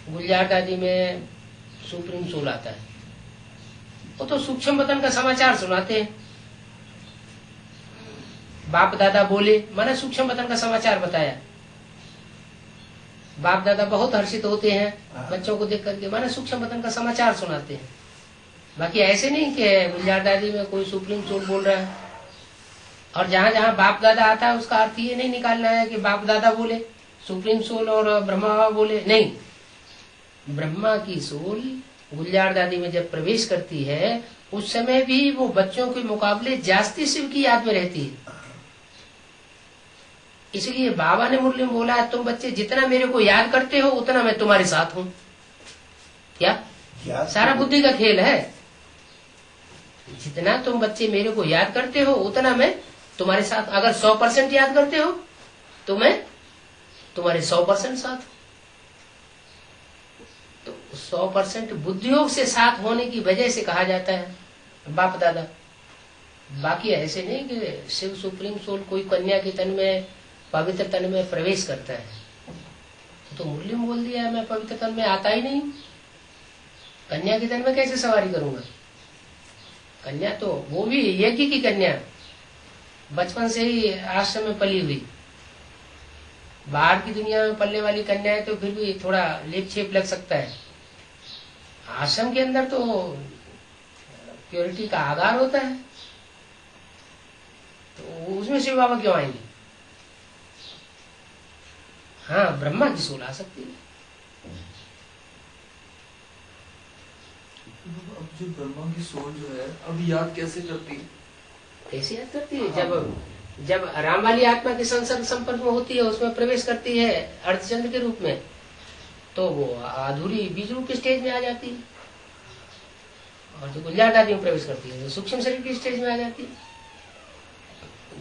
गुलजार दादी में supreme soul आता है, वो तो सूक्ष्म वतन का समाचार सुनाते हैं। बाप दादा बोले माने सूक्ष्म वतन का समाचार बताया। बाप दादा बहुत हर्षित होते हैं बच्चों को देख करके, माने सूक्ष्म वतन का समाचार सुनाते हैं। बाकी ऐसे नहीं कि गुलजार दादी में कोई सुप्रीम सोल बोल रहा है। और जहाँ जहाँ बाप दादा आता है उसका अर्थ ये नहीं निकालना है कि बाप दादा बोले सुप्रीम सोल और ब्रह्मा बाबा बोले, नहीं। ब्रह्मा की सोल गुलजार दादी में जब प्रवेश करती है उस समय भी वो बच्चों के मुकाबले जास्ती शिव की याद में रहती है। इसलिए बाबा ने मुरली में बोला है, तुम बच्चे जितना मेरे को याद करते हो उतना मैं तुम्हारे साथ हूँ। क्या सारा बुद्धि का खेल है। जितना तुम बच्चे मेरे को याद करते हो उतना मैं तुम्हारे साथ। अगर 100% याद करते हो तो मैं तुम्हारे 100% साथ। तो 100% बुद्धियोग से साथ होने की वजह से कहा जाता है बाप दादा। बाकी ऐसे नहीं कि शिव सुप्रीम सोल कोई कन्या के तन में पवित्र तन में प्रवेश करता है। तो मुरली में बोल दिया है मैं पवित्र तन में आता ही नहीं, कन्या के तन में कैसे सवारी करूंगा। कन्या तो वो भी यज्ञ की कन्या, बचपन से ही आश्रम में पली हुई। बाहर की दुनिया में पलने वाली कन्या है तो फिर भी थोड़ा लेप छेप लग सकता है। आश्रम के अंदर तो प्योरिटी का आधार होता है, तो उसमें शिव बाबा क्यों आएंगे। हाँ, ब्रह्मा की सोल आ सकती है। अब जो ब्रह्मा की सोल जो है अब याद कैसे करती है? कैसे याद करती है? जब राम वाली आत्मा के संसर्ग संपर्क में होती है, उसमें प्रवेश करती है अर्धचंद्र के रूप में, तो वो अधूरी बीज रूप के स्टेज में आ जाती है। और जो गुलजार दादी में प्रवेश करती है तो सूक्ष्म शरीर की स्टेज में आ जाती है।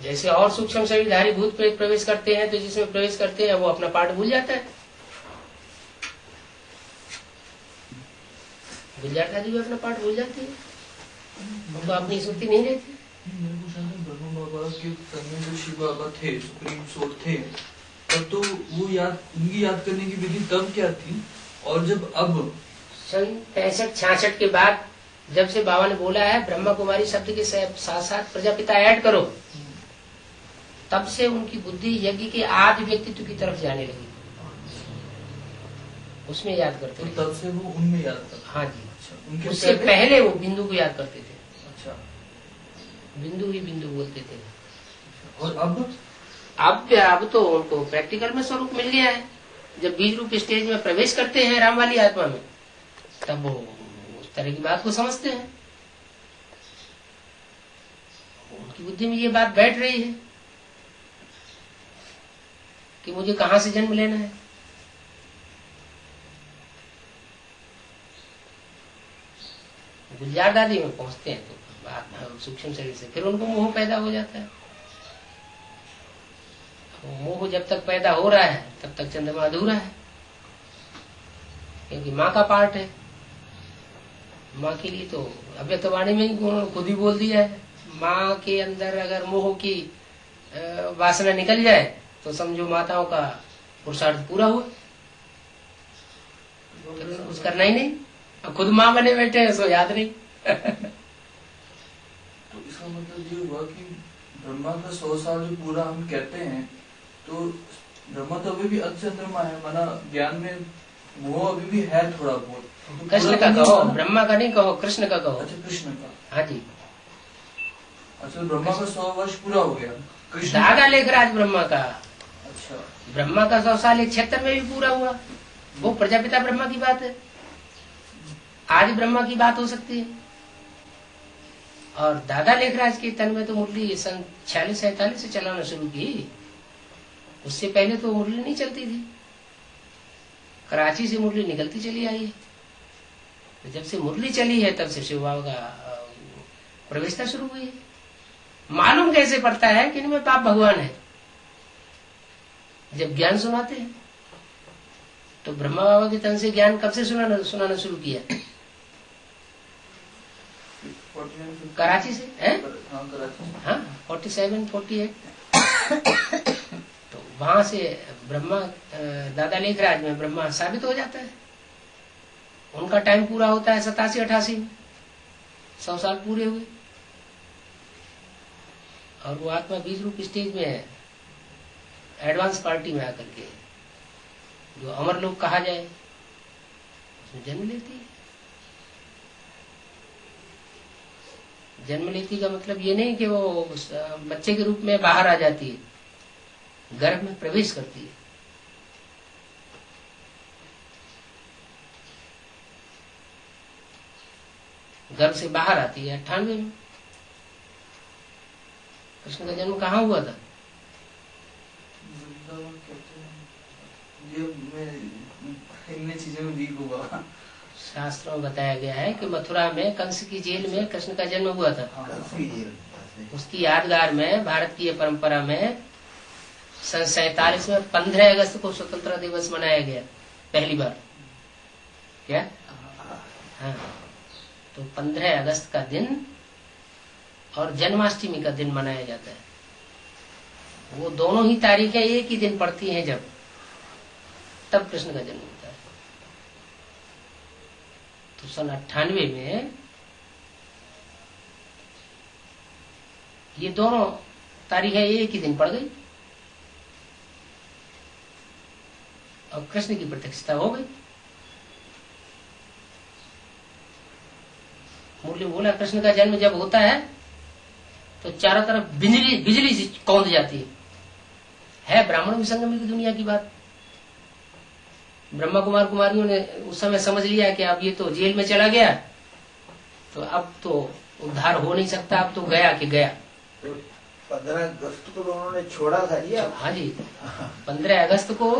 जैसे और सूक्ष्म शरीरधारी भूत प्रेत प्रवेश करते हैं तो जिसमें प्रवेश करते हैं वो अपना पाठ भूल जाता है। गुलजार दादी भी अपना पाठ भूल जाती है, वो तो अपनी स्मृति नहीं रहती। ब्रह्मा बाबा के तन में जो शिव बाबा थे, सुप्रीम सोल थे, तब तो वो उनकी याद करने की विधि तब क्या थी? और जब अब सन 65-66 के बाद जब से बाबा ने बोला है ब्रह्मा कुमारी शब्द के साथ साथ प्रजापिता ऐड करो, तब से उनकी बुद्धि यज्ञ के आदि व्यक्तित्व की तरफ जाने लगी, उसमें याद करते। तो तब से वो उनमें याद करते। हाँ जी। अच्छा, उससे पहले वो बिंदु को याद करते थे। अच्छा, बिंदु ही बिंदु बोलते थे। और अब तो उनको प्रैक्टिकल में स्वरूप मिल गया है। जब बीज रूप स्टेज में प्रवेश करते हैं राम वाली आत्मा में, तब वो उस तरह की बात को समझते हैं। उनकी बुद्धि में ये बात बैठ रही है कि मुझे कहाँ से जन्म लेना है। गुलजार दादी में पहुंचते हैं तो सूक्ष्म शरीर से फिर उनको मोह पैदा हो जाता है। मोह जब तक पैदा हो रहा है तब तक चंद्रमा अधूरा है, क्योंकि माँ का पार्ट है। माँ के लिए तो अव्यक्तवाणी में ही खुद ही बोल दिया है, माँ के अंदर अगर मोह की वासना निकल जाए तो समझो माताओं का पुरुषार्थ पूरा हुआ। तो कुछ करना ही नहीं, खुद माँ बने बैठे हैं, सो याद नहीं। तो इसका मतलब ये हुआ कि ब्रह्मा का 100 साल जो पूरा हम कहते हैं, तो ब्रह्मा तो अभी भी अचंद्रमा है, माना ज्ञान में वो अभी भी है थोड़ा बहुत। तो कृष्ण का कहो, ब्रह्मा का नहीं कहो, कृष्ण का कहो। अच्छा, कृष्ण का। हाँ जी। अच्छा, ब्रह्मा का 100 वर्ष पूरा हो गया। दादा लेखराज ब्रह्मा का। अच्छा, ब्रह्मा का 100 साल 76 में भी पूरा हुआ। वो प्रजापिता ब्रह्मा की बात है, आज ब्रह्मा की बात हो सकती है। और दादा लेखराज के तन में तो मुरली सन 46-47 से चलाना शुरू की। उससे पहले तो मुरली नहीं चलती थी, कराची से मुरली निकलती चली आई है। तो जब से मुरली चली है तब से शिव बाबा का प्रवेशता शुरू हुई है। मालूम कैसे पड़ता है कि इनमें बाप भगवान है। जब ज्ञान सुनाते हैं तो ब्रह्मा बाबा के तन से ज्ञान कब से सुनाना शुरू किया? कराची से है। हाँ, 47-48। तो वहां से ब्रह्मा दादा लेखराज में ब्रह्मा साबित हो जाता है। उनका टाइम पूरा होता है 87-88 में, 100 साल पूरे हुए, और वो आत्मा बीज रूप स्टेज में है, एडवांस पार्टी में आकर के, जो अमर लोग कहा जाए, उसमें जन्म लेती है। जन्म लेती का मतलब ये नहीं कि वो बच्चे के रूप में बाहर आ जाती है, गर्भ में प्रवेश करती है। गर्भ से बाहर आती है 98 में। कृष्ण का जन्म कहाँ हुआ था? इन चीजों में वीक हुआ। शास्त्रों में बताया गया है कि मथुरा में कंस की जेल में कृष्ण का जन्म हुआ था। उसकी यादगार में भारतीय परंपरा में सन 47 में 15 अगस्त को स्वतंत्रता दिवस मनाया गया पहली बार। क्या? हाँ, तो 15 अगस्त का दिन और जन्माष्टमी का दिन मनाया जाता है। वो दोनों ही तारीखें एक ही दिन पड़ती हैं, जब तब कृष्ण का जन्म होता है। तो सन 98 में ये दोनों तारीखें एक ही दिन पड़ गई और कृष्ण की प्रत्यक्षता हो गई। मुरली बोला कृष्ण का जन्म जब होता है तो चारों तरफ बिजली बिजली से कौंध जाती है ब्राह्मण विसंगम की दुनिया की बात। ब्रह्मा कुमार कुमारियों ने उस समय समझ लिया कि अब ये तो जेल में चला गया, तो अब तो उद्धार हो नहीं सकता, अब तो गया कि गया। तो 15 अगस्त को उन्होंने छोड़ा था ये। हाँ जी, 15 अगस्त को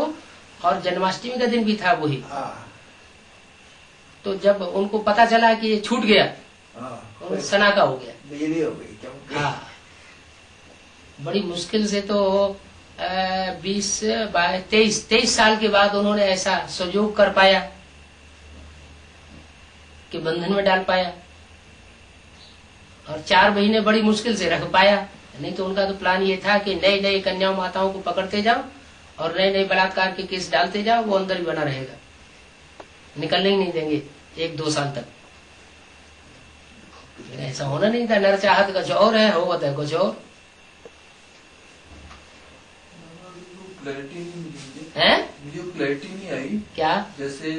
और जन्माष्टमी का दिन भी था वही। तो जब उनको पता चला कि ये छूट गया, सनाका हो गया, बिजली हो गई। हाँ, बड़ी मुश्किल से तो 23 साल के बाद उन्होंने ऐसा संयोग कर पाया कि बंधन में डाल पाया, और 4 महीने बड़ी मुश्किल से रख पाया। नहीं तो उनका तो प्लान ये था कि नई नई कन्याओं माताओं को पकड़ते जाओ और नए नए बलात्कार के केस डालते जाओ, वो अंदर ही बना रहेगा, निकलने ही नहीं देंगे 1-2 साल तक। ऐसा होना नहीं था। नर चाहत कुछ और है, होता है कुछ और क्लैरिटी नहीं मिली है। मुझे क्लैरिटी नहीं आई। क्या? जैसे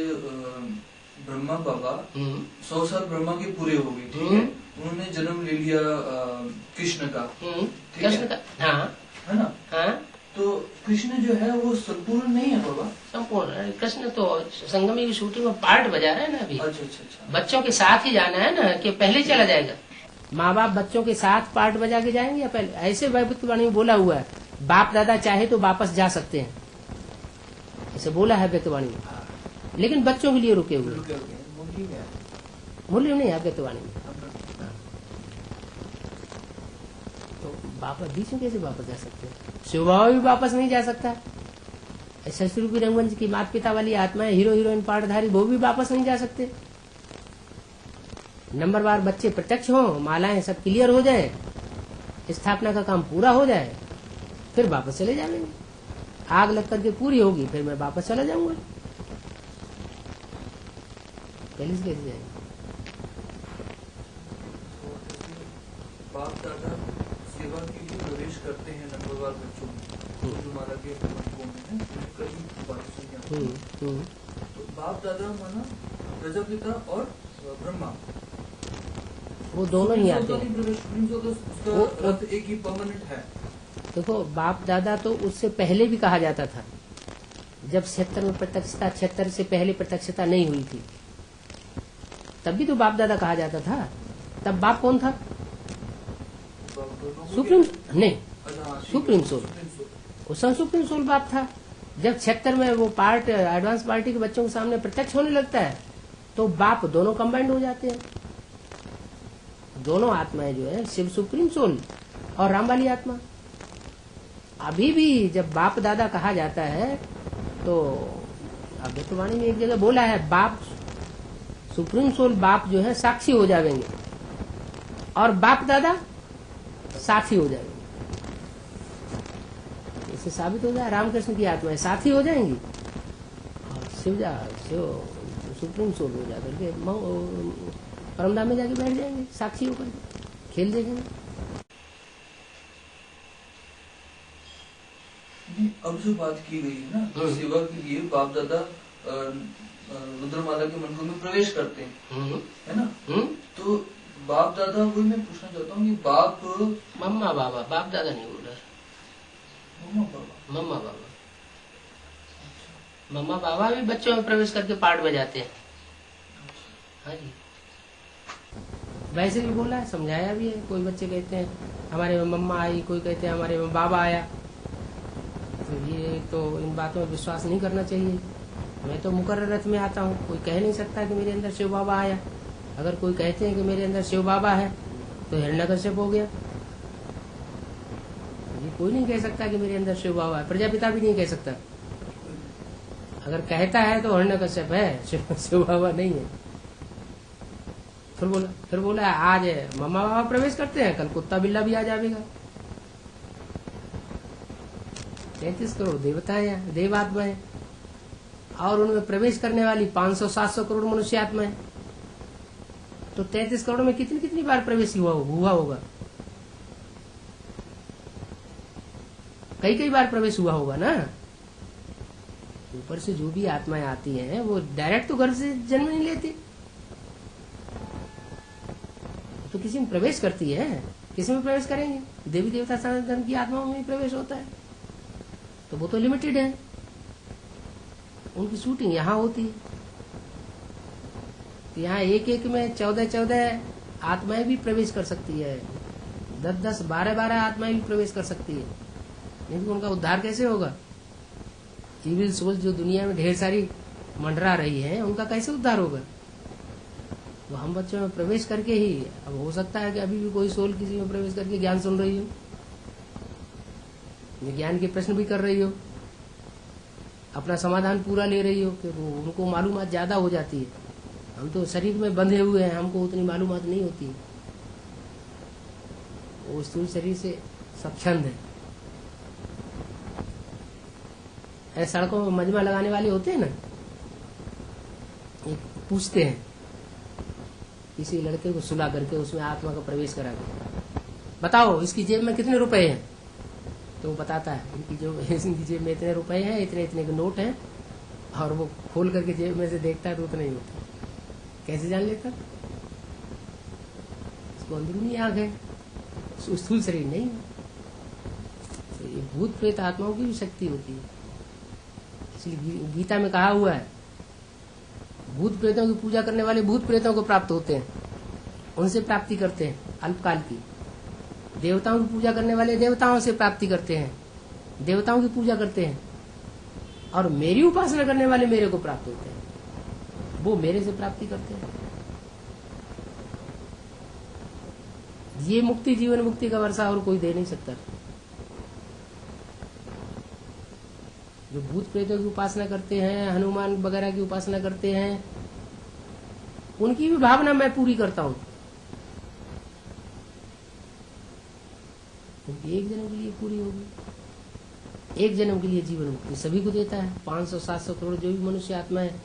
ब्रह्मा बाबा 100 साल ब्रह्मा के पूरे हो गए, ठीक है, उन्होंने जन्म ले लिया कृष्ण का, कृष्ण का, हाँ है ना? हाँ, तो कृष्ण जो है वो संपूर्ण नहीं है बाबा। संपूर्ण कृष्ण तो संगमी की शूटिंग में पार्ट बजा रहे हैं ना अभी। अच्छा। बच्चों के साथ ही जाना है ना, कि पहले चला जाएगा? माँ बाप बच्चों के साथ पार्ट बजा के जाएंगे या पहले? ऐसे भविष्यवाणी में बोला हुआ है, बाप दादा चाहे तो वापस जा सकते हैं, ऐसे बोला है व्यक्तवाणी में, लेकिन बच्चों के लिए रुके हुए। मूल्य नहीं है व्यक्तवाणी में। तो वापस बीच में कैसे वापस जा सकते हैं? शिवभाव भी वापस नहीं जा सकता। ससुर रंगमंच की माता पिता वाली आत्माएं, हीरो हीरोइन पार्टधारी, वो भी वापस नहीं जा सकते। नंबरवार बच्चे प्रत्यक्ष हो, मालाएं सब क्लियर हो जाए, स्थापना का काम पूरा हो जाए, फिर वापस चले जाएंगे। आग लग करके पूरी होगी, फिर मैं वापस चला जाऊंगा। कैसे जाएंगे? बाप दादा सेवा के लिए प्रवेश करते हैं नंबरवार बच्चों में, जो माला के मंत्रों में है, कई बातों से तो बाप दादा माना प्रजापिता और ब्रह्मा, वो दोनों ही आते हैं। उसका रथ एक ही परमानेंट है। देखो, बाप दादा तो उससे पहले भी कहा जाता था, जब 76 में प्रत्यक्षता, 76 से पहले प्रत्यक्षता नहीं हुई थी, तब भी तो बाप दादा कहा जाता था। तब बाप कौन था? सुप्रीम नहीं, सुप्रीम सोल। उस समय सुप्रीम सोल बाप था। जब 76 में वो पार्ट एडवांस पार्टी के बच्चों के सामने प्रत्यक्ष होने लगता है, तो बाप दोनों कंबाइंड हो जाते हैं। दोनों आत्माएं जो है, शिव सुप्रीम सोल और राम वाली आत्मा। अभी भी जब बाप दादा कहा जाता है, तो अभ्यर्थवाणी में एक जगह बोला है, बाप सुप्रीम सोल बाप जो है साक्षी हो जाएंगे और बाप दादा साथी हो जाएंगे। इससे साबित हो जाए रामकृष्ण की आत्माएं साथी हो जाएंगी और सुप्रीम सोल हो जाकर के परमधाम में जाके बैठ जाएंगे, साक्षी होकर खेल देखेंगे। अब जो बात की गई है ना, सेवा के लिए बाप दादा रुद्रमाला के मंदिर में प्रवेश करते हैं, है ना? तो बाप दादा, वही मैं पूछना चाहता हूँ कि बाप मम्मा बाबा, बाप दादा नहीं बोल रहा, मम्मा बाबा, मम्मा बाबा। मम्मा बाबा भी बच्चों में प्रवेश करके पाठ बजाते हैं। हाँ जी, वैसे भी बोला है, समझाया भी है। कोई बच्चे कहते हैं हमारे में मम्मा आई, कोई कहते हैं हमारे में बाबा आया। तो ये तो इन बातों में विश्वास नहीं करना चाहिए। मैं तो मुकर्रर रथ में आता हूँ, कोई कह नहीं सकता कि मेरे अंदर शिव बाबा आया। अगर कोई कहते हैं कि मेरे अंदर शिव बाबा है तो हिरण्यकश्यप हो गया। ये कोई नहीं कह सकता कि मेरे अंदर शिव बाबा है, प्रजापिता भी नहीं कह सकता। अगर कहता है तो हिरण्यकश्यप है, शिव बाबा नहीं है। फिर बोला आज मम्मा बाबा प्रवेश करते हैं, कल कुत्ता बिल्ला भी आ जाएगा। 33 करोड़ देवताएं हैं, देवात्माएं, और उनमें प्रवेश करने वाली 500-700 करोड़ मनुष्य आत्माएं। तो 33 करोड़ में कितनी बार प्रवेश हुआ होगा? कई बार प्रवेश हुआ होगा ना। ऊपर से जो भी आत्माएं आती हैं वो डायरेक्ट तो घर से जन्म नहीं लेती, तो किसी में प्रवेश करती है। किसी में प्रवेश करेंगे? देवी देवता सनातन धर्म की आत्माओं में प्रवेश होता है, तो वो तो लिमिटेड है, उनकी शूटिंग यहाँ होती है। तो यहाँ एक में 14 आत्माएं भी प्रवेश कर सकती है, 10 12 आत्माएं भी प्रवेश कर सकती है। नहीं तो उनका उद्धार कैसे होगा? इविल सोल जो दुनिया में ढेर सारी मंडरा रही है, उनका कैसे उद्धार होगा? तो हम बच्चों में प्रवेश करके ही, अब हो सकता है कि अभी भी कोई सोल किसी में प्रवेश करके ज्ञान सुन रही हो, ज्ञान के प्रश्न भी कर रही हो, अपना समाधान पूरा ले रही हो, कि वो उनको मालूमात ज्यादा हो जाती है। हम तो शरीर में बंधे हुए हैं, हमको उतनी मालूमात नहीं होती है। वो स्थूल शरीर से स्वच्छंद है। ऐसे सड़कों में मजमा लगाने वाले होते हैं ना, एक पूछते हैं किसी लड़के को सुला करके, उसमें आत्मा का प्रवेश करा के, बताओ इसकी जेब में कितने रुपए हैं? तो वो बताता है इनकी जेब में इतने रुपए हैं, इतने के नोट हैं, और वो खोल करके जेब में से देखता है तो उतना ही होता है। कैसे जान लेता? इसको अंदरूनी आंख है, स्थूल शरीर नहीं है। तो ये भूत प्रेत आत्माओं की भी शक्ति होती है। इसलिए गीता में कहा हुआ है, भूत प्रेतों की पूजा करने वाले भूत प्रेतों को प्राप्त होते हैं, उनसे प्राप्ति करते हैं अल्पकाल की। देवताओं की पूजा करने वाले देवताओं से प्राप्ति करते हैं, देवताओं की पूजा करते हैं, और मेरी उपासना करने वाले मेरे को प्राप्त होते हैं, वो मेरे से प्राप्ति करते हैं। ये मुक्ति, जीवन मुक्ति का वर्षा और कोई दे नहीं सकता। जो भूत प्रेतों की उपासना करते हैं, हनुमान वगैरह की उपासना करते हैं, उनकी भी भावना मैं पूरी करता हूँ। क्योंकि एक जन्म के लिए पूरी होगी, एक जन्म के लिए जीवन मुक्ति सभी को देता है। 500-700 करोड़ जो भी मनुष्य आत्मा है,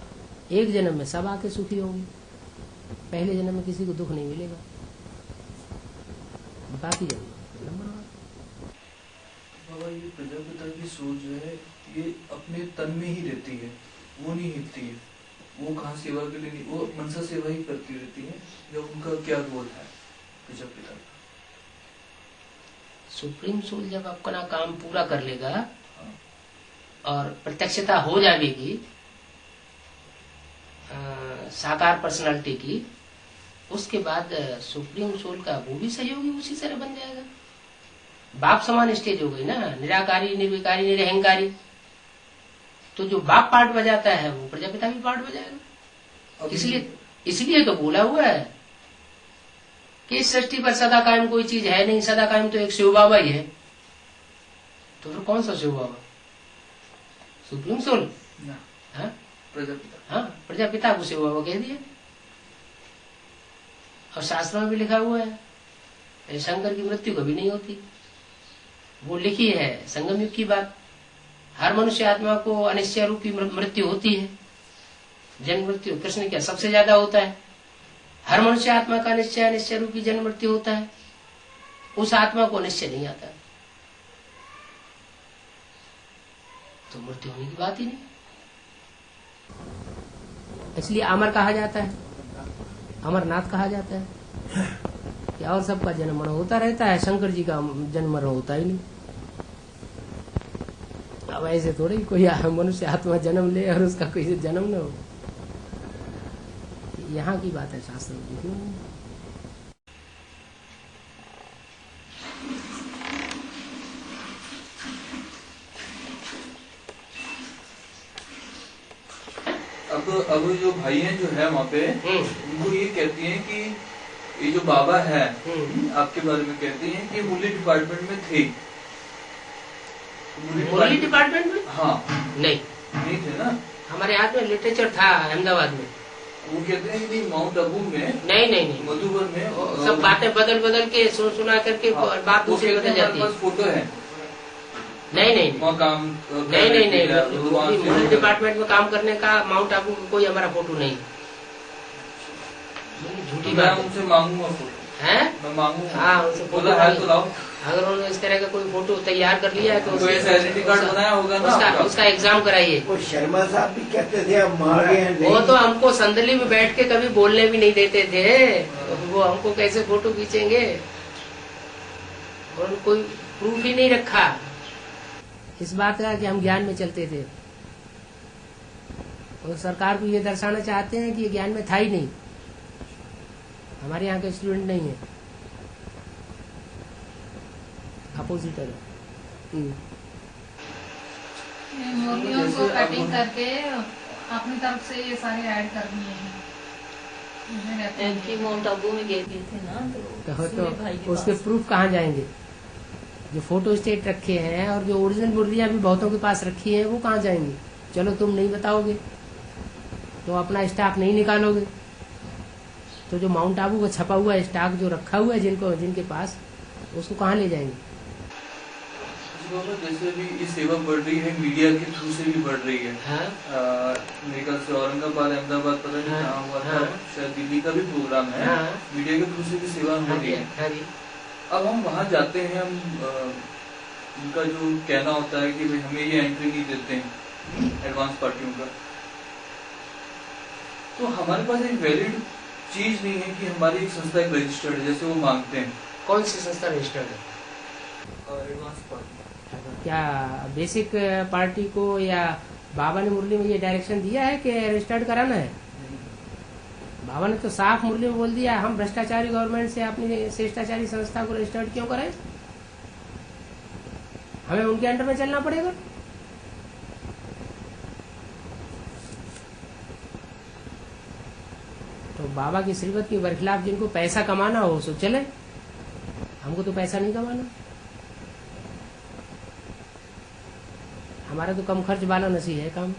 एक जन्म में सब आके सुखी होंगे। पहले जन्म में किसी को दुख नहीं मिलेगा, बाकी जन्म नंबर। बाबा, ये प्रजापिता की सोच जो है ये अपने तन में ही रहती है, वो नहीं हिलती है। वो कहाँ सेवा के लिए नहीं, वो मनसा सेवा ही करती रहती है। या उनका क्या रोल है प्रजापिता का? सुप्रीम सोल जब अपना काम पूरा कर लेगा और प्रत्यक्षता हो जाएगी साकार पर्सनालिटी की, उसके बाद सुप्रीम सोल का वो भी सहयोगी उसी तरह बन जाएगा। बाप समान स्टेज हो गई ना, निराकारी, निर्विकारी, निरहंकारी। तो जो बाप पार्ट बजाता है वो प्रजापिता भी पार्ट बजाएगा। इसलिए तो बोला हुआ है कि इस सृष्टि पर सदा कायम कोई चीज है नहीं, सदा कायम तो एक शिव बाबा ही है। तो फिर कौन सा शिव बाबा? Supreme soul, Prajapita. हाँ, प्रजापिता को शिव बाबा कह दिया। और शास्त्रों में भी लिखा हुआ है शंकर की मृत्यु कभी नहीं होती। वो लिखी है संगम युग की बात। हर मनुष्य आत्मा को अनिश्चय रूपी मृत्यु होती है, जन्म मृत्यु कृष्ण क्या सबसे ज्यादा होता है। हर मनुष्य आत्मा का निश्चय, निश्चय रूपी जन्म मृत्यु होता है, उस आत्मा को निश्चय नहीं आता, तो मृत्यु होने की बात ही नहीं। इसलिए अमर कहा जाता है, अमरनाथ कहा जाता है कि और सबका जन्म मरण होता रहता है, शंकर जी का जन्म मरण होता ही नहीं। अब ऐसे थोड़े कोई मनुष्य आत्मा जन्म ले और उसका कोई जन्म न हो, यहाँ की बात है शास्त्र की। अब जो भाई हैं जो है वहाँ पे, उनको ये कहती हैं कि ये जो बाबा है आपके बारे में कहती हैं कि मुरली डिपार्टमेंट में थे। मुरली डिपार्टमेंट में? हाँ। नहीं थे ना, हमारे हाथ में लिटरेचर था अहमदाबाद में। वो कहते हैं कि माउंट आबू में नहीं मधुबन में सब बातें बदल के सुना करके बात दूसरी बदल जाती है। फोटो है। नहीं वहाँ काम नहीं मुरली डिपार्टमेंट में काम करने का माउंट आबू में कोई हमारा फोटो नहीं। झूठी बात है। उनसे मांगूंगा फोटो है, मैं मांगूंगा। हाँ उनसे फोटो है तो लाओ। अगर उन्होंने इस तरह का कोई फोटो तैयार कर लिया है तो आइडेंटिटी कार्ड बनाया होगा ना, उसका एग्जाम कराइए। वो शर्मा साहब भी कहते थे अब मांगे हैं। वो तो हमको संदली में बैठ के कभी बोलने भी नहीं देते थे, वो हमको कैसे फोटो खींचेंगे, और कोई प्रूफ ही नहीं रखा इस बात का कि हम ज्ञान में चलते थे। और सरकार को ये दर्शाना चाहते हैं कि ये ज्ञान में था ही नहीं, हमारे यहाँ के स्टूडेंट नहीं है, अपोजिटर है। मूर्तियों को कटिंग करके अपनी तरफ से ये सारे ऐड कर दिए हैं। माउंट आबू में गए थे ना, तो उसके प्रूफ कहाँ जाएंगे? जो फोटो स्टेट रखे हैं और जो ओरिजिनल मुर्दियाँ भी बहुतों के पास रखी हैं वो कहाँ जाएंगी? चलो तुम नहीं बताओगे तो अपना स्टॉक नहीं निकालोगे, तो जो माउंट आबू का छपा हुआ स्टॉक जो रखा हुआ है जिनके पास, उसको कहाँ ले जाएंगे? जैसे भी ये सेवा बढ़ रही है, मीडिया के थ्रू से भी बढ़ रही है। मेरे ख्याल से औरंगाबाद, अहमदाबाद, पता नहीं कहाँ हुआ था, शायद दिल्ली का भी प्रोग्राम है। मीडिया के थ्रू से भी सेवा हो रही है। अब हम वहाँ जाते हैं, हम उनका जो कहना होता है कि भाई हमें ये एंट्री नहीं देते हैं एडवांस पार्टियों का, तो हमारे पास एक वैलिड चीज नहीं है कि हमारी एक संस्था एक रजिस्टर्ड है जैसे वो मांगते हैं। कौन सी संस्था रजिस्टर्ड है? Advance party. क्या बेसिक पार्टी को या बाबा ने मुरली में ये डायरेक्शन दिया है कि रजिस्टर्ड कराना है? बाबा ने तो साफ मुरली में बोल दिया, हम भ्रष्टाचारी गवर्नमेंट से अपनी श्रेष्ठाचारी संस्था को रजिस्टर्ड क्यों कराएं? हमें उनके अंडर में चलना पड़ेगा। तो बाबा की श्रीमत के बरखिलाफ जिनको पैसा कमाना हो सो चले, हमको तो पैसा नहीं कमाना। हमारा तो कम खर्च वाला नसीब है काम।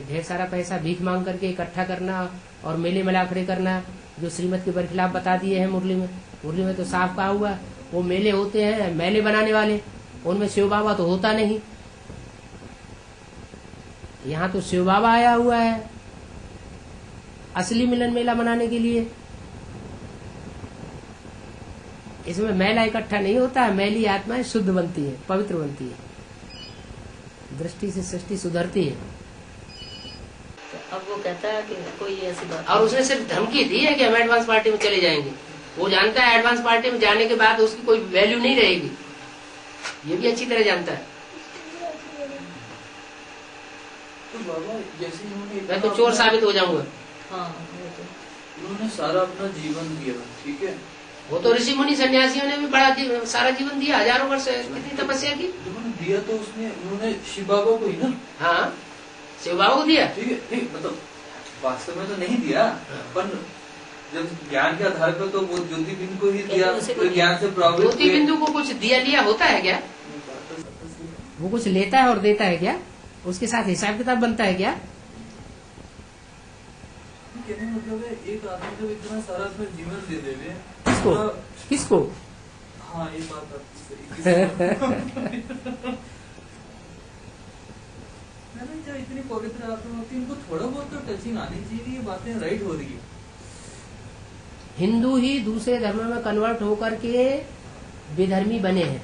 ढेर सारा पैसा भीख मांग करके इकट्ठा करना और मेले मलाखड़े करना, जो श्रीमत के बरखिलाफ बता दिए हैं मुरली में तो साफ कहा हुआ, वो मेले होते हैं मेले बनाने वाले, उनमें शिव बाबा तो होता नहीं। यहाँ तो शिव बाबा आया हुआ है असली मिलन मेला मनाने के लिए। इसमें मैला इकट्ठा नहीं होता है, मैली आत्माएं शुद्ध बनती है, पवित्र बनती है, दृष्टि से सृष्टि सुधरती है। अब वो कहता है कि कोई ऐसी बात, और उसने सिर्फ धमकी दी है कि हम एडवांस पार्टी में चले जाएंगे। वो जानता है एडवांस पार्टी में जाने के बाद उसकी कोई वैल्यू नहीं रहेगी, ये भी अच्छी तरह जानता है। तो बाबा जैसे मैं तो चोर साबित हो जाऊंगा। हाँ उन्होंने सारा अपना जीवन दिया, ठीक है। वो तो ऋषि मुनि सन्यासियों ने भी बड़ा सारा जीवन दिया, हजारों वर्ष कितनी तपस्या की। उन्होंने दिया तो उन्होंने शिव बाबा को ही ना। हाँ शिव बाबा को दिया, ठीक है। नहीं मतलब वास्तव में तो नहीं दिया, पर जब ज्ञान के आधार पर तो वो ज्योति बिंदु को ही दिया, तो ज्ञान से प्रभावित ज्योति बिंदु को कुछ दिया लिया होता है क्या? वो कुछ लेता है और देता है क्या? उसके साथ हिसाब किताब बनता है क्या? कहने मतलब है एक आदमी जब इतना सारा अपना जीवन दे देवे, किसको? हाँ ये बात आपकी सही। मैंने जब इतनी पवित्र आत्मा होती है, इनको थोड़ा बहुत तो टचिंग आनी चाहिए, ये बातें राइट हो रही है। हिंदू ही दूसरे धर्म में कन्वर्ट होकर के विधर्मी बने हैं।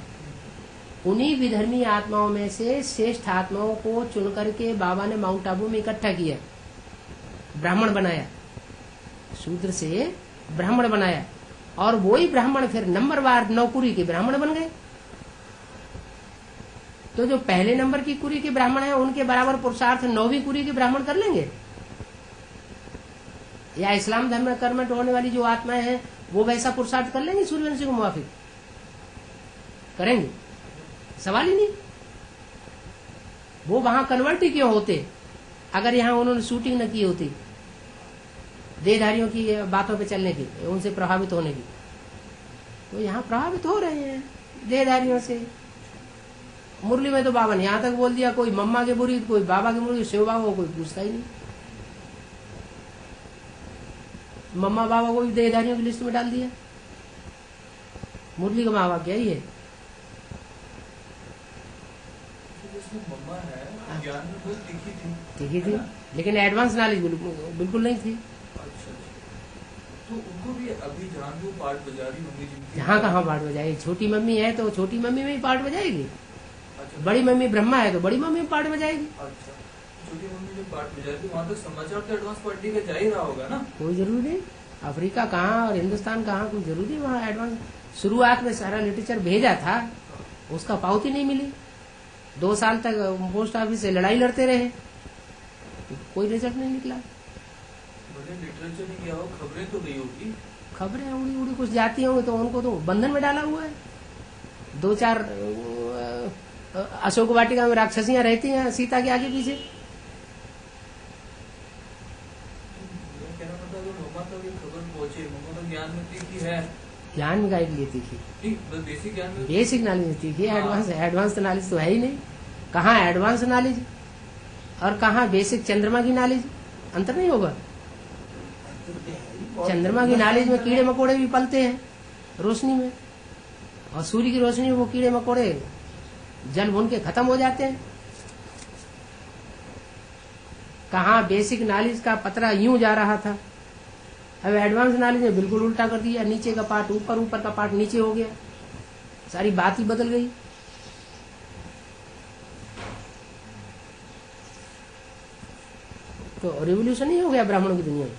उन्हीं विधर्मी आत्माओं में से श्रेष्ठ आत्माओं को चुन करके बाबा ने माउंट आबू में इकट्ठा किया, ब्राह्मण बनाया, शूद्र से ब्राह्मण बनाया, और वही ब्राह्मण फिर नंबरवार 9 कुरी के ब्राह्मण बन गए। तो जो पहले नंबर की कुरी के ब्राह्मण है, उनके बराबर पुरुषार्थ 9वीं कुरी के ब्राह्मण कर लेंगे? या इस्लाम धर्म में कन्वर्ट होने वाली जो आत्माएं हैं वो वैसा पुरुषार्थ कर लेंगे सूर्यवंशी को मुवाफिक? करेंगे? सवाल ही नहीं। वो वहां कन्वर्ट ही क्यों होते अगर यहाँ उन्होंने शूटिंग न की होती देहधारियों की बातों पे चलने की, उनसे प्रभावित होने की? तो यहाँ प्रभावित हो रहे हैं देहधारियों से। मुरली में तो बाबा ने यहाँ तक बोल दिया, कोई मम्मा के मुरीद, कोई बाबा के मुरीद, शिव बाबा को कोई पूछता ही नहीं। मम्मा बाबा को भी देहधारियों की लिस्ट में डाल दिया। मुरली का माँ बाप क्या ही है? मम्मा है, ज्ञान में बहुत तीखी थी, लेकिन एडवांस नॉलेज बिल्कुल नहीं थी। अच्छा, तो उनको भी अभी जहाँ भी वो पार्ट बजा रही होंगी जिनकी, जहाँ कहाँ पार्ट बजाएगी? छोटी मम्मी है तो छोटी मम्मी में ही पार्ट बजाएगी। अच्छा, बड़ी मम्मी ब्रह्मा है तो बड़ी मम्मी में पार्ट बजाएगी। अच्छा, छोटी मम्मी जो पार्ट बजा रही वहाँ तक समाचार तो एडवांस पार्टी का जा ही रहा होगा ना? कोई जरूरी नहीं। अफ्रीका कहाँ और हिंदुस्तान कहाँ, कोई जरूरी वहाँ एडवांस? शुरुआत में सारा लिटरेचर भेजा था, उसका पावती नहीं मिली। 2 साल तक पोस्ट ऑफिस से लड़ाई लड़ते रहे, कोई रिजल्ट नहीं निकला। भले लिटरेचर नहीं किया हो, खबरें तो गई होगी। खबरें उड़ी उड़ी कुछ जाती होंगी तो उनको तो बंधन में डाला हुआ है। 2-4 अशोक वाटिका में राक्षसियां रहती हैं सीता के आगे पीछे। कहना मतलब मम्मा तक ये खबर पहुंचे, मम्मा तो ज्ञान में तीखी है। ज्ञान में गाइड लिए थी, बेसिक ज्ञान में, बेसिक नॉलेज थी। एडवांस नॉलेज तो है ही नहीं। कहाँ एडवांस नॉलेज और कहाँ बेसिक चंद्रमा की नॉलेज? अंतर नहीं होगा। चंद्रमा की नॉलेज में कीड़े मकोड़े भी पलते हैं रोशनी में, और सूर्य की रोशनी में वो कीड़े मकोड़े जल भून के खत्म हो जाते हैं। कहाँ बेसिक नॉलेज का पतरा यूं जा रहा था, अब एडवांस नॉलेज ने बिल्कुल उल्टा कर दिया। नीचे का पार्ट ऊपर, ऊपर का पार्ट नीचे हो गया, सारी बात ही बदल गई। तो रिवोल्यूशन ही हो गया ब्राह्मणों की दुनिया में,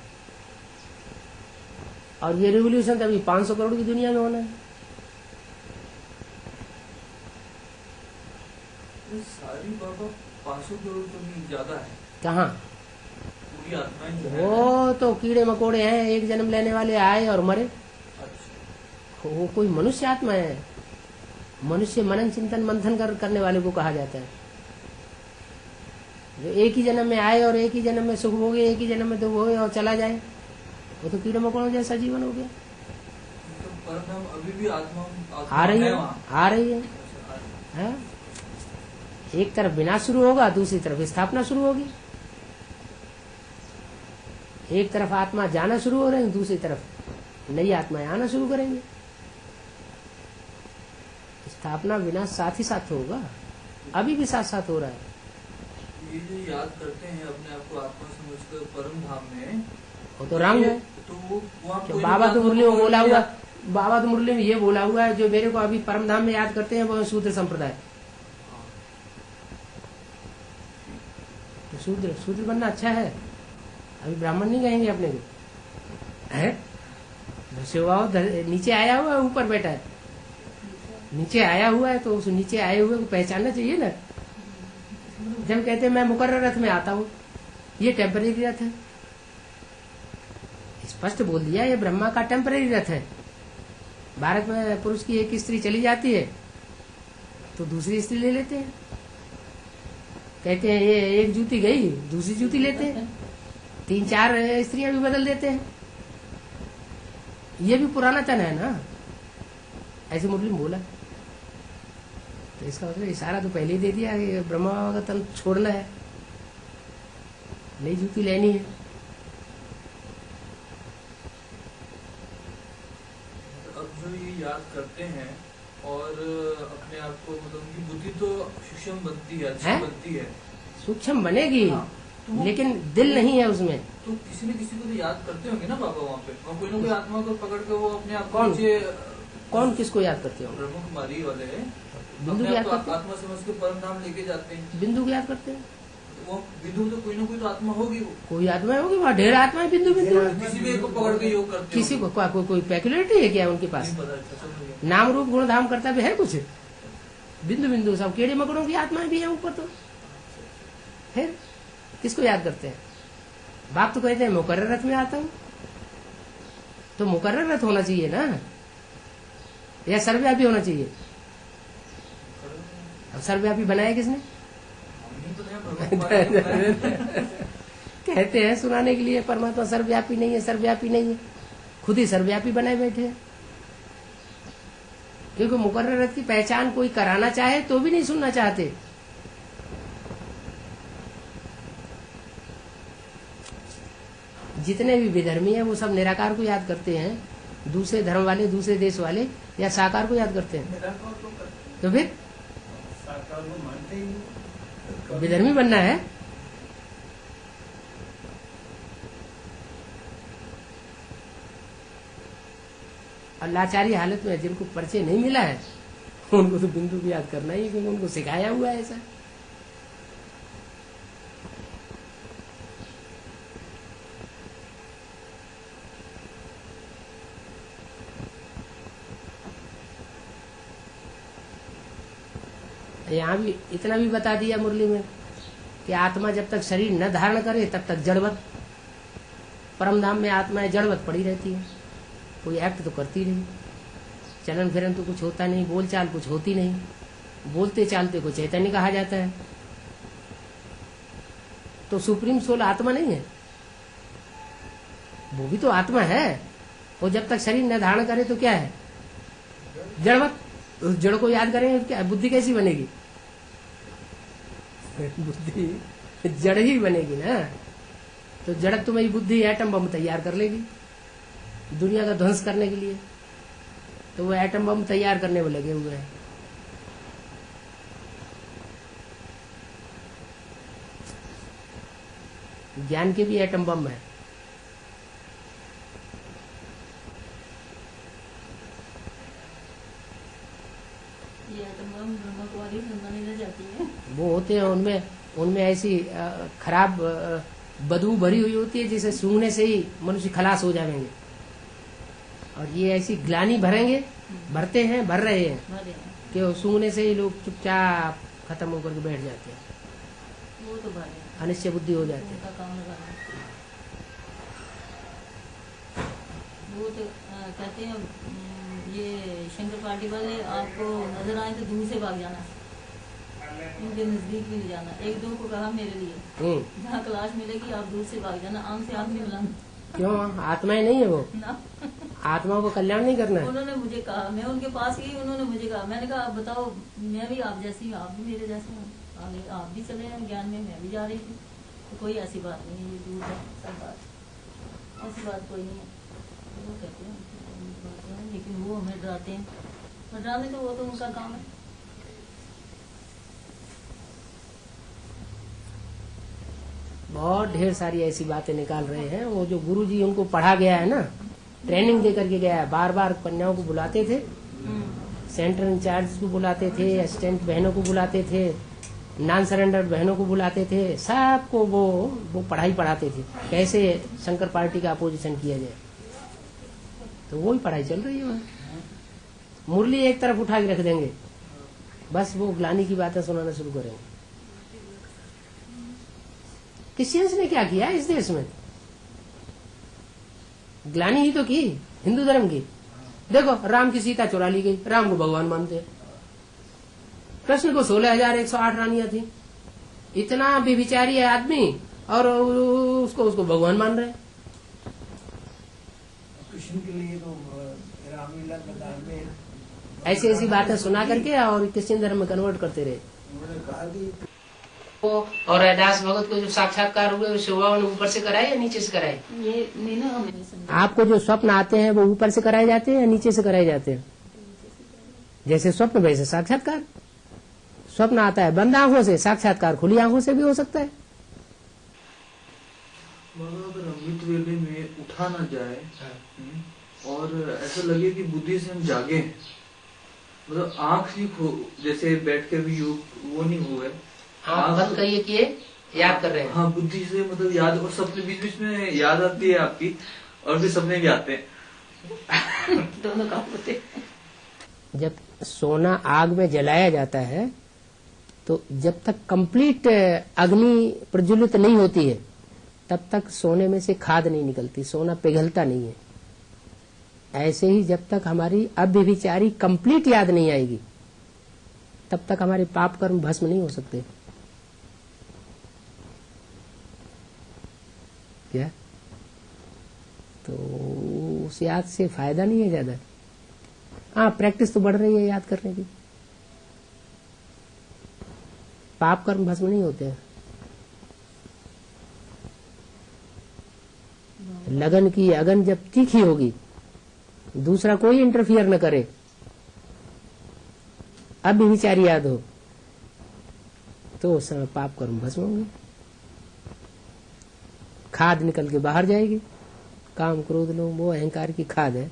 और ये रिवोल्यूशन तो अभी 500 करोड़ की दुनिया में होना है। सारी बाबा 500 करोड़ तो नहीं, ज्यादा है। कहाँ? पूरी आत्माएं जो है। वो तो कीड़े मकोड़े हैं, एक जन्म लेने वाले आए और मरे। अच्छा, वो कोई मनुष्य आत्मा है। मनुष्य मनन चिंतन मंथन करने वाले को कहा जाता है। जो एक ही जन्म में आए और एक ही जन्म में सुख भोगे, एक ही जन्म में दुख भोगे और चला जाए, वो तो कीड़े मकोड़ों जैसा जीवन हो गया। तो परम अभी भी आत्मा आ रही है, वहाँ। आ रही है। एक तरफ विनाश शुरू होगा, दूसरी तरफ स्थापना शुरू होगी। एक तरफ आत्मा जाना शुरू हो रही है, दूसरी तरफ नई आत्माएं आना शुरू करेंगे। स्थापना विनाश साथ ही साथ होगा, अभी भी साथ साथ हो रहा है। ये जो याद करते हैं अपने आप को आत्मा समझकर परम धाम में, वो तो रंग है। तो वहाँ कोई बाबा तो मुरली में बात बोला नहीं हुआ, है। बाबा तो मुरली में ये बोला हुआ है, जो मेरे को अभी परम धाम में याद करते हैं वो शूद्र संप्रदाय। तो शूद्र बनना अच्छा है, अभी ब्राह्मण नहीं कहेंगे अपने को, है? नीचे आया हुआ है, ऊपर बैठा है। नीचे आया हुआ है तो उस नीचे आए हुए को पहचानना चाहिए ना। जब कहते हैं मैं मुकर्रर रथ में आता हूँ, ये टेम्परेरी रथ है। स्पष्ट बोल दिया, ये ब्रह्मा का टेम्परेरी रथ है। भारत में पुरुष की एक स्त्री चली जाती है तो दूसरी स्त्री ले लेते हैं। कहते हैं ये एक जूती गई, दूसरी जूती लेते हैं। 3-4 स्त्रियां भी बदल देते हैं। ये भी पुराना तन है ना, ऐसे मुरली में बोला। तो इसका मतलब इशारा तो पहले ही दे दिया कि ब्रह्मा बाबा का तन छोड़ना है, नई जूती लेनी है। अब जो ये याद करते हैं और अपने आप को मतलब उनकी बुद्धि तो सूक्ष्म बनती है, अच्छी बनती है। सूक्ष्म बनेगी, हाँ, तो लेकिन दिल नहीं है उसमें। तो किसी न किसी को तो याद करते होंगे ना बाबा वहाँ पे, और कोई ना कोई आत्मा को पकड़ के वो अपने आप को कौन? नीचे कौन किसको याद करते हो? ब्रह्मकुमारी वाले बिंदु अपने को याद आप को करते हैं? आत्मा समझ के परम धाम लेके जाते हैं। बिंदु को याद करते हैं? वो बिंदु तो कोई ना कोई तो आत्मा होगी, वो कोई आत्मा होगी, वहाँ ढेर आत्माएं बिंदु बिंदु में। किसी भी एक को पकड़ के योग करते किसी को कोई पेक्युलरिटी है क्या उनके पास? नहीं पता, अच्छा समझ गया। नाम रूप गुण धाम करता भी है कुछ? बिंदु बिंदु सब कीड़े मकड़ों की आत्माएं भी है ऊपर। तो फिर किसको याद करते हैं? बाप तो कहते हैं मुकर्रर रथ में आता हूँ, तो मुकर्रर रथ होना चाहिए ना, या सर्वव्यापी होना चाहिए? अब सर्वव्यापी बनाया किसने? नहीं पता है, ब्रह्मकुमारी कहते हैं सुनाने के लिए परमात्मा सर्वव्यापी नहीं है, सर्वव्यापी नहीं है, खुद ही सर्वव्यापी बनाए बैठे हैं। क्योंकि मुकर्रर रथ की पहचान कोई कराना चाहे तो भी नहीं सुनना चाहते। जितने भी विधर्मी हैं वो सब निराकार को याद करते हैं, दूसरे धर्म वाले, दूसरे देश वाले या साकार को याद करते हैं। निराकार को करते तो फिर हैं, साकार को मानते ही नहीं। विधर्मी बनना है। और लाचारी हालत में जिनको परिचय नहीं मिला है उनको तो बिंदु को याद करना ही, क्योंकि उनको सिखाया हुआ है ऐसा। यहाँ भी इतना भी बता दिया मुरली में कि आत्मा जब तक शरीर न धारण करे तब तक जड़वत, परम धाम में आत्माएं जड़वत पड़ी रहती है, कोई एक्ट तो करती नहीं, चलन फिरन तो कुछ होता नहीं, बोल चाल कुछ होती नहीं, बोलते चालते को चैतन्य कहा जाता है। तो सुप्रीम सोल आत्मा नहीं है, वो भी तो आत्मा है। वो जब तक शरीर न धारण करे तो क्या है? जड़वत। उस जड़ को याद करेंगे तो क्या बुद्धि कैसी बनेगी? बुद्धि जड़ ही बनेगी ना। तो जड़ तुम्हारी बुद्धि एटम बम तैयार कर लेगी दुनिया का ध्वंस करने के लिए, तो वो एटम बम तैयार करने में लगे हुए हैं। ज्ञान के भी एटम बम है। ये आइटम बम ब्रह्मकुमारी सुनाने लग जाती है। वो होते हैं उनमें ऐसी खराब बदबू भरी हुई होती है जिसे सूंघने से ही मनुष्य खलास हो जाएंगे। और ये ऐसी ग्लानी भरते हैं, भर रहे हैं भरे हैं। कि वो सूंघने से ही लोग चुपचाप खत्म होकर के बैठ जाते हैं, वो तो भरे हैं। अनिश्चय बुद्धि हो जाती है। उनका काम लगाना। वो तो कहते हैं ये शंकर पार्टी वाले आपको नजर आए तो दूर से भाग जाना, इनके नजदीक भी नहीं जाना। एक दो को कहा मेरे लिए जहाँ क्लास मिलेगी आप दूर से भाग जाना, आम से आम नहीं मिलाना। क्यों? आत्माएं नहीं है वो, ना आत्मा को कल्याण नहीं करना है। उन्होंने मुझे कहा, मैं उनके पास गई, उन्होंने मुझे कहा, मैंने कहा आप बताओ, मैं भी आप जैसी हूँ, आप भी मेरे जैसे हूँ, आगे आप भी चले हैं ज्ञान में, मैं भी जा रही थी। तो कोई ऐसी बात नहीं है, ये दूर है सब बात, ऐसी बात कोई नहीं है। वो कहते हैं लेकिन वो हमें डराते हैं, और डराने तो वो तो उनका काम है। बहुत ढेर सारी ऐसी बातें निकाल रहे हैं। वो जो गुरुजी उनको पढ़ा गया है ना, ट्रेनिंग दे करके गया है, बार बार कन्याओं को बुलाते थे, सेंटर इंचार्ज को बुलाते थे, असिस्टेंट बहनों को बुलाते थे, नॉन सरेंडर बहनों को बुलाते थे, सबको वो पढ़ाई पढ़ाते थे कैसे शंकर पार्टी का अपोजिशन किया जाए। तो वही पढ़ाई चल रही है वहाँ। मुरली एक तरफ उठा के रख देंगे, बस वो ग्लानी की बातें सुनाना शुरू करेंगे। क्रिश्चियंस ने क्या किया इस देश में? ग्लानी ही तो की हिंदू धर्म की। देखो राम की सीता चुरा ली गई, राम को भगवान मानते हैं। कृष्ण को 16,108 रानियां थी। इतना बेविचारी है आदमी और उसको भगवान मान रहे हैं। कृष्ण के लिए तो रामलीला मैदान में ऐसी ऐसी बातें सुना करके और क्रिश्चियन धर्म में कन्वर्ट करते रहे। उन्होंने कहा कि और रैदास भगत को जो साक्षात्कार हुए शोभा ऊपर से कराए या नीचे से कराए? ये मीनू हमें समझा। आपको जो स्वप्न आते हैं वो ऊपर से कराए जाते हैं या नीचे से कराए जाते हैं? जैसे स्वप्न वैसे साक्षात्कार। स्वप्न आता है बंद आंखों से, साक्षात्कार खुली आंखों से भी हो सकता है। अगर अमृत वेले में उठा ना जाए और ऐसा लगे कि बुद्धि से हम जागे, मतलब आंख ही जैसे बैठ के भी वो नहीं हुए, आंख बंद करिए कि याद कर रहे हैं। हाँ, बुद्धि से मतलब याद, और सपने बीच बीच में याद आती है आपकी, और फिर सपने भी आते हैं। दोनों काम होते हैं। जब सोना आग में जलाया जाता है तो जब तक कंप्लीट अग्नि प्रज्वलित नहीं होती है तब तक सोने में से खाद नहीं निकलती, सोना पिघलता नहीं है। ऐसे ही जब तक हमारी अव्यभिचारी कंप्लीट याद नहीं आएगी तब तक हमारे पाप कर्म भस्म नहीं हो सकते। क्या? तो उस याद से फायदा नहीं है ज्यादा। हाँ, प्रैक्टिस तो बढ़ रही है याद करने की। पाप कर्म भस्म नहीं होते हैं। लगन की अगन जब तीखी होगी, दूसरा कोई इंटरफियर न करे, अब भी विचार याद हो, तो उस समय पाप कर्म भस्म होंगे, खाद निकल के बाहर जाएगी। काम क्रोध लोभ मोह अहंकार की खाद है।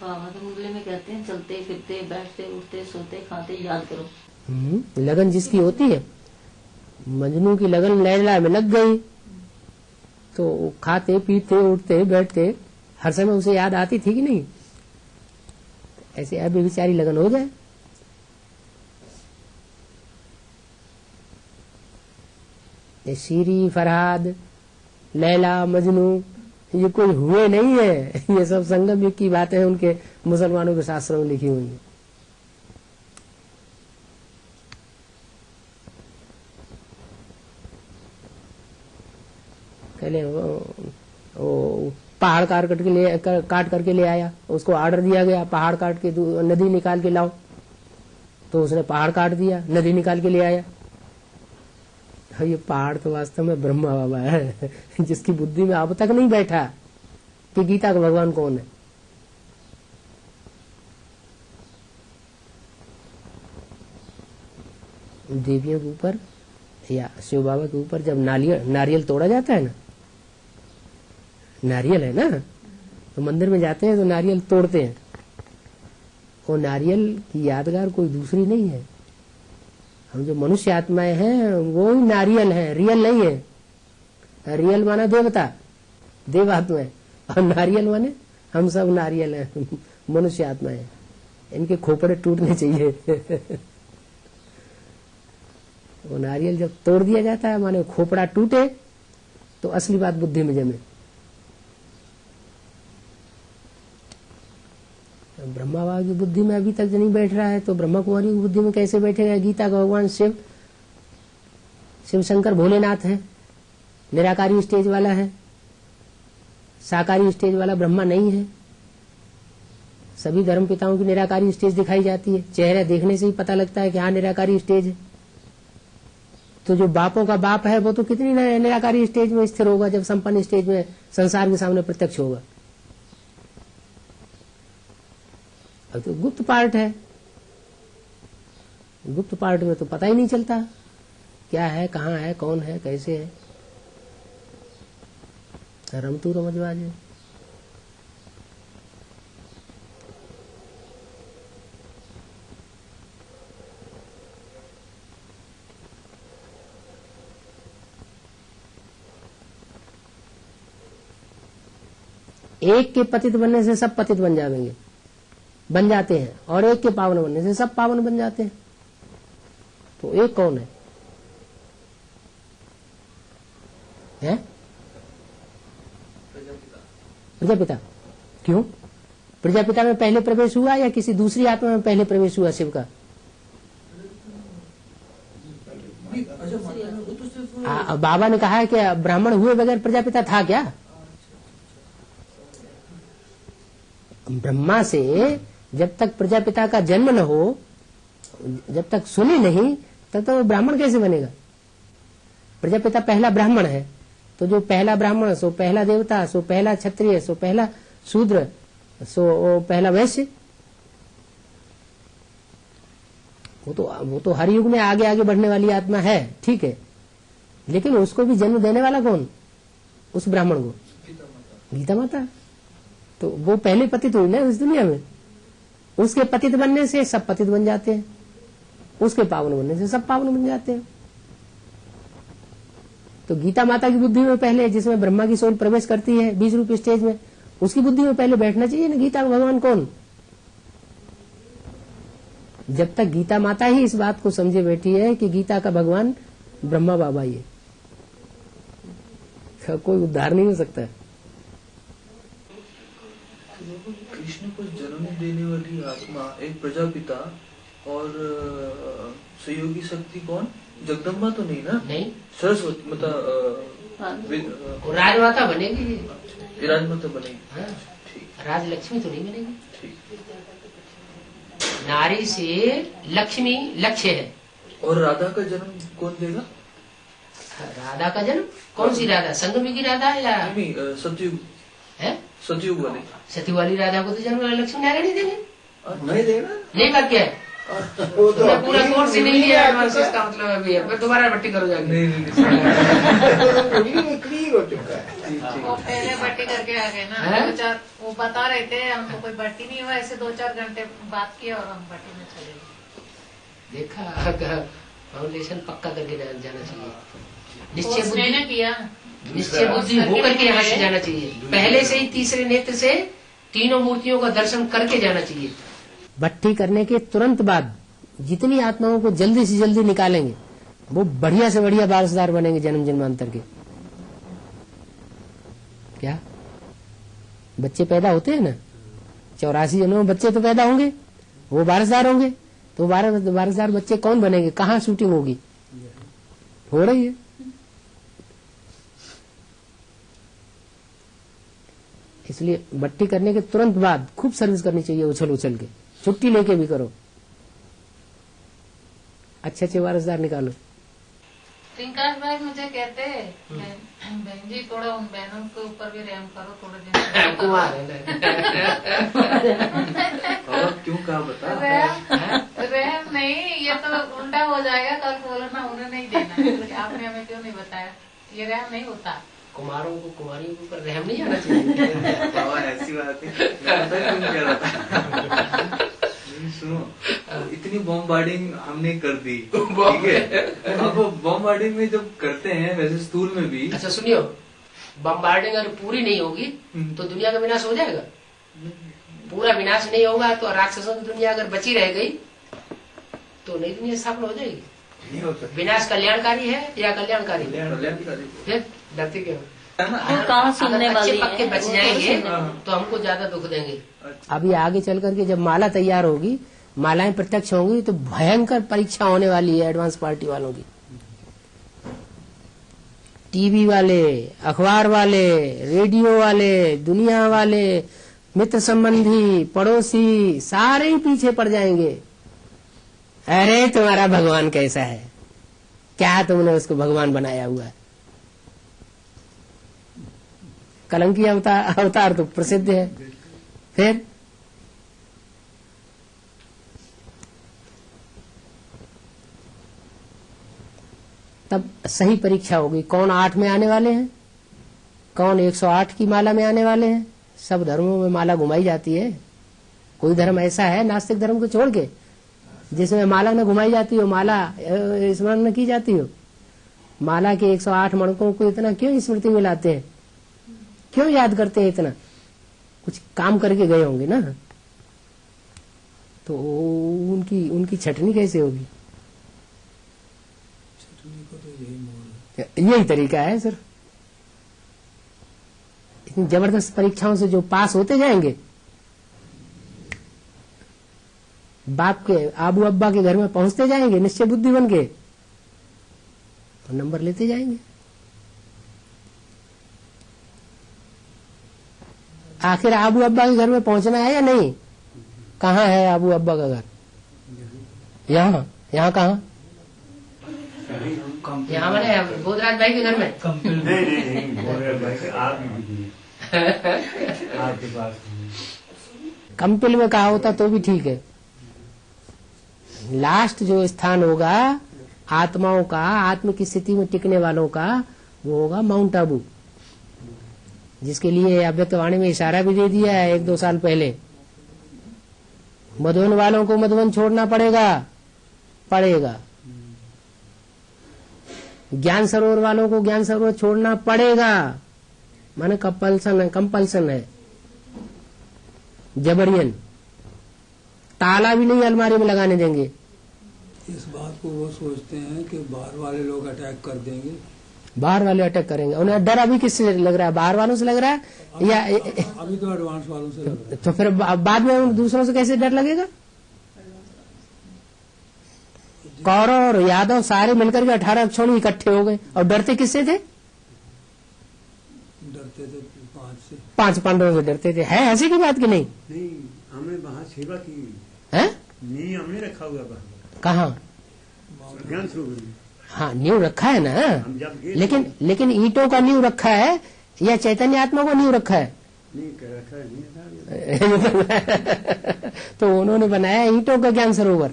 बाबा तो मुगले में कहते हैं चलते फिरते बैठते उठते सोते खाते याद करो। लगन जिसकी होती है, मजनू की लगन लैला में लग गई तो खाते पीते उठते बैठते हर समय उसे याद आती थी कि नहीं? ऐसे अभी बेचारी लगन हो जाए। ये शीरी फरहाद लैला मजनू ये कोई हुए नहीं है, ये सब संगम युग की बातें हैं, उनके मुसलमानों के शास्त्रों में लिखी हुई है। पहले वो पहाड़ काट करके ले आया, उसको ऑर्डर दिया गया पहाड़ काट के नदी निकाल के लाओ, तो उसने पहाड़ काट दिया, नदी निकाल के ले आया। ये पहाड़ तो वास्तव में ब्रह्मा बाबा है, जिसकी बुद्धि में अब तक नहीं बैठा कि गीता का भगवान कौन है। देवियों के ऊपर या शिव बाबा के ऊपर जब नारियल तोड़ा जाता है ना, नारियल है ना, तो मंदिर में जाते हैं तो नारियल तोड़ते हैं। वो नारियल की यादगार कोई दूसरी नहीं है। हम जो मनुष्य आत्माएं हैं वो ही नारियल है, रियल नहीं है। रियल माना देवता, देव आत्माएं, और नारियल माने हम सब नारियल हैं, मनुष्य आत्माएं। इनके खोपड़े टूटने चाहिए। वो नारियल जब तोड़ दिया जाता है माने खोपड़ा टूटे तो असली बात बुद्धि में जमे। ब्रह्मा बाबा की बुद्धि में अभी तक नहीं बैठ रहा है तो ब्रह्मा कुमारी की बुद्धि में कैसे बैठेगा? गीता का भगवान शिव शंकर भोलेनाथ है, निराकारी स्टेज वाला है, साकारी स्टेज वाला ब्रह्मा नहीं है। सभी धर्म पिताओं की निराकारी स्टेज दिखाई जाती है, चेहरा देखने से ही पता लगता है कि हाँ निराकारी स्टेज है। तो जो बापों का बाप है वो तो कितनी निराकारी स्टेज में स्थिर होगा जब संपन्न स्टेज में संसार के सामने प्रत्यक्ष होगा। अब तो गुप्त पार्ट है, गुप्त पार्ट में तो पता ही नहीं चलता क्या है, कहाँ है, कौन है, कैसे है। रमतू रमजवाज है। एक के पतित बनने से सब पतित बन जाते हैं, और एक के पावन बनने से सब पावन बन जाते हैं। तो एक कौन है? प्रजापिता। क्यों? प्रजापिता में पहले प्रवेश हुआ या किसी दूसरी आत्मा में पहले प्रवेश हुआ शिव का? बाबा ने कहा है कि ब्राह्मण हुए बगैर प्रजापिता था क्या? ब्रह्मा से जब तक प्रजापिता का जन्म न हो, जब तक सुने नहीं, तब तो ब्राह्मण कैसे बनेगा? प्रजापिता पहला ब्राह्मण है, तो जो पहला ब्राह्मण सो पहला देवता, सो पहला क्षत्रिय, सो पहला शूद्र, सो पहला वैश्य। वो तो हर युग में आगे आगे बढ़ने वाली आत्मा है, ठीक है, लेकिन उसको भी जन्म देने वाला कौन? उस ब्राह्मण को गीता माता। तो वो पहले पतित हुई ना इस दुनिया में, उसके पतित बनने से सब पतित बन जाते हैं, उसके पावन बनने से सब पावन बन जाते हैं। तो गीता माता की बुद्धि में पहले, जिसमें ब्रह्मा की सोल प्रवेश करती है बीज रूप स्टेज में, उसकी बुद्धि में पहले बैठना चाहिए ना गीता का भगवान कौन। जब तक गीता माता ही इस बात को समझे बैठी है कि गीता का भगवान ब्रह्मा बाबा ही है, कोई उद्धार नहीं हो सकता। कृष्ण को जन्म देने वाली आत्मा एक प्रजापिता और सहयोगी शक्ति कौन? जगदम्बा तो नहीं ना? नहीं, सरस्वती राजमाता बनेगी, विराजमाता बनेगी। हाँ? ठीक, राजलक्ष्मी तो नहीं बनेगी। ठीक। नारी से लक्ष्मी लक्ष्य है। और राधा का जन्म कौन देगा? राधा का जन्म कौन सी राधा? संगमी की राधा या नहीं, सतयुग है? सतयुग वाली। सती वाली राधा को तो जन्म लक्ष्मी नारायण ही देंगे। नहीं देना, लेगा क्या है? वो तो मैं पूरा कोर्स ही नहीं लिया एडवांस, इसका मतलब है भैया मैं दोबारा भट्टी करो जाके। नहीं क्लियर हो चुका है। वो पहले भट्टी करके आ गए ना, हैं? 2-4 वो बता रहे थे हमको कोई भट्टी नहीं हुआ, ऐसे 2-4 घंटे बात किया और हम भट्टी में चले गए। देखा, फाउंडेशन पक्का करके जाना चाहिए। निश्चय कोर्स बुद्धि, मैंने किया, निश्चय बुद्धि होकर के यहाँ से जाना चाहिए। पहले से ही तीसरे नेत्र से तीनों मूर्तियों का दर्शन करके जाना चाहिए। भट्टी करने के तुरंत बाद जितनी आत्माओं को जल्दी से जल्दी निकालेंगे वो बढ़िया से बढ़िया वारसदार बनेंगे जन्म जन्मांतर के। क्या बच्चे पैदा होते हैं ना, 84 जन्मों में बच्चे तो पैदा होंगे, वो वारसदार होंगे। तो वारसदार बच्चे कौन बनेंगे? कहाँ शूटिंग होगी? हो रही है। इसलिए भट्टी करने के तुरंत बाद खूब सर्विस करनी चाहिए, उछल उछल के, छुट्टी लेके भी करो, अच्छे अच्छे वारसदार निकालो। त्रिंकाश भाई मुझे कहते बहन जी थोड़ा उन बहनों के ऊपर भी रहम करो थोड़े दिन। कुमार है और क्यों कहा बता? रहम नहीं, ये तो उल्टा हो जाएगा, कल बोलना उन्हें नहीं देना, आपने हमें क्यों नहीं बताया, ये रहम नहीं होता। कुमारों को कुमारियों के ऊपर रहम नहीं आना चाहिए। ऐसी बात है, मैं पता क्यों कह रहा था। सुनो, इतनी बॉम्बार्डिंग हमने कर दी, ठीक है, अब बॉम्बार्डिंग में जब करते हैं वैसे स्कूल में भी। अच्छा सुनियो, बम्बार्डिंग अगर पूरी नहीं होगी तो दुनिया का विनाश हो जाएगा। पूरा विनाश नहीं होगा तो राक्षसों की दुनिया अगर बची रह गई तो नई दुनिया स्थापना हो जाएगी। नहीं हो सकता। विनाश कल्याणकारी है या कल्याणकारी? फिर डरते क्यों? वो कहाँ सुनने अगर वाली अच्छे पक्के है, बच वो जाएंगे सुनने- तो हमको ज्यादा दुख देंगे। अभी आगे चल करके जब माला तैयार होगी, मालाएं प्रत्यक्ष होंगी तो भयंकर परीक्षा होने वाली है एडवांस पार्टी वालों की। टीवी वाले, अखबार वाले, रेडियो वाले, दुनिया वाले, मित्र संबंधी, पड़ोसी, सारे ही पीछे पड़ जाएंगे। अरे तुम्हारा भगवान कैसा है, क्या तुमने उसको भगवान बनाया हुआ है? कलंकी अवतार तो प्रसिद्ध है। फिर तब सही परीक्षा होगी, कौन 8 में आने वाले हैं, कौन 108 की माला में आने वाले हैं। सब धर्मों में माला घुमाई जाती है, कोई धर्म ऐसा है नास्तिक धर्म को छोड़ के जिसमें माला न घुमाई जाती हो, माला स्मरण न की जाती हो। माला के 108 मणकों को इतना क्यों स्मृति में लाते हैं, क्यों याद करते हैं इतना? कुछ काम करके गए होंगे ना, तो उनकी छटनी कैसे होगी? यही तरीका है सर। इतनी जबरदस्त परीक्षाओं से जो पास होते जाएंगे, बाप के आबू अब्बा के घर में पहुंचते जाएंगे निश्चय बुद्धि बन के, तो नंबर लेते जाएंगे। आखिर आबू अब्बा के घर में पहुंचना है या नहीं? कहाँ है आबू अब्बा का घर? यहाँ कहाँ? यहाँ मैंने बोधराज भाई के घर में। नहीं बोधराज भाई के आपके पास कंपिल में कहा होता तो भी ठीक है, लास्ट जो स्थान होगा आत्माओं का, आत्म की स्थिति में टिकने वालों का, वो होगा माउंट आबू, जिसके लिए अव्यक्तवाणी में इशारा भी दे दिया है 1-2 साल पहले। मधुबन वालों को मधुबन छोड़ना पड़ेगा। ज्ञान सरोवर वालों को ज्ञान सरोवर छोड़ना पड़ेगा, माने कंपल्सन है, जबरियन। ताला भी नहीं अलमारी में लगाने देंगे। इस बात को वो सोचते हैं कि बाहर वाले लोग अटैक कर देंगे। बाहर वाले अटैक करेंगे। उन्हें डर अभी किससे लग रहा है? बाहर वालों से लग रहा है या अभी तो एडवांस वालों से लग रहा है। तो फिर बाद में दूसरों से कैसे डर लगेगा? कौरव और यादव सारे मिलकर के 18 अक्षौणी इकट्ठे हो गए और डरते किससे थे? डरते थे 5 से। 5 पांडवों से डरते थे। है ऐसी की बात की नहीं? नहीं, हमने वहाँ सेवा की है। नहीं, हमने रखा हुआ बाहर। कहाँ? ज्ञान सरोवर में। हाँ, नींव रखा है ना। हम जब गए लेकिन ईंटों का नींव रखा है या चैतन्य आत्मा का नींव रखा है? नहीं रखा है, नहीं तो उन्होंने बनाया ईंटों का ज्ञान सरोवर।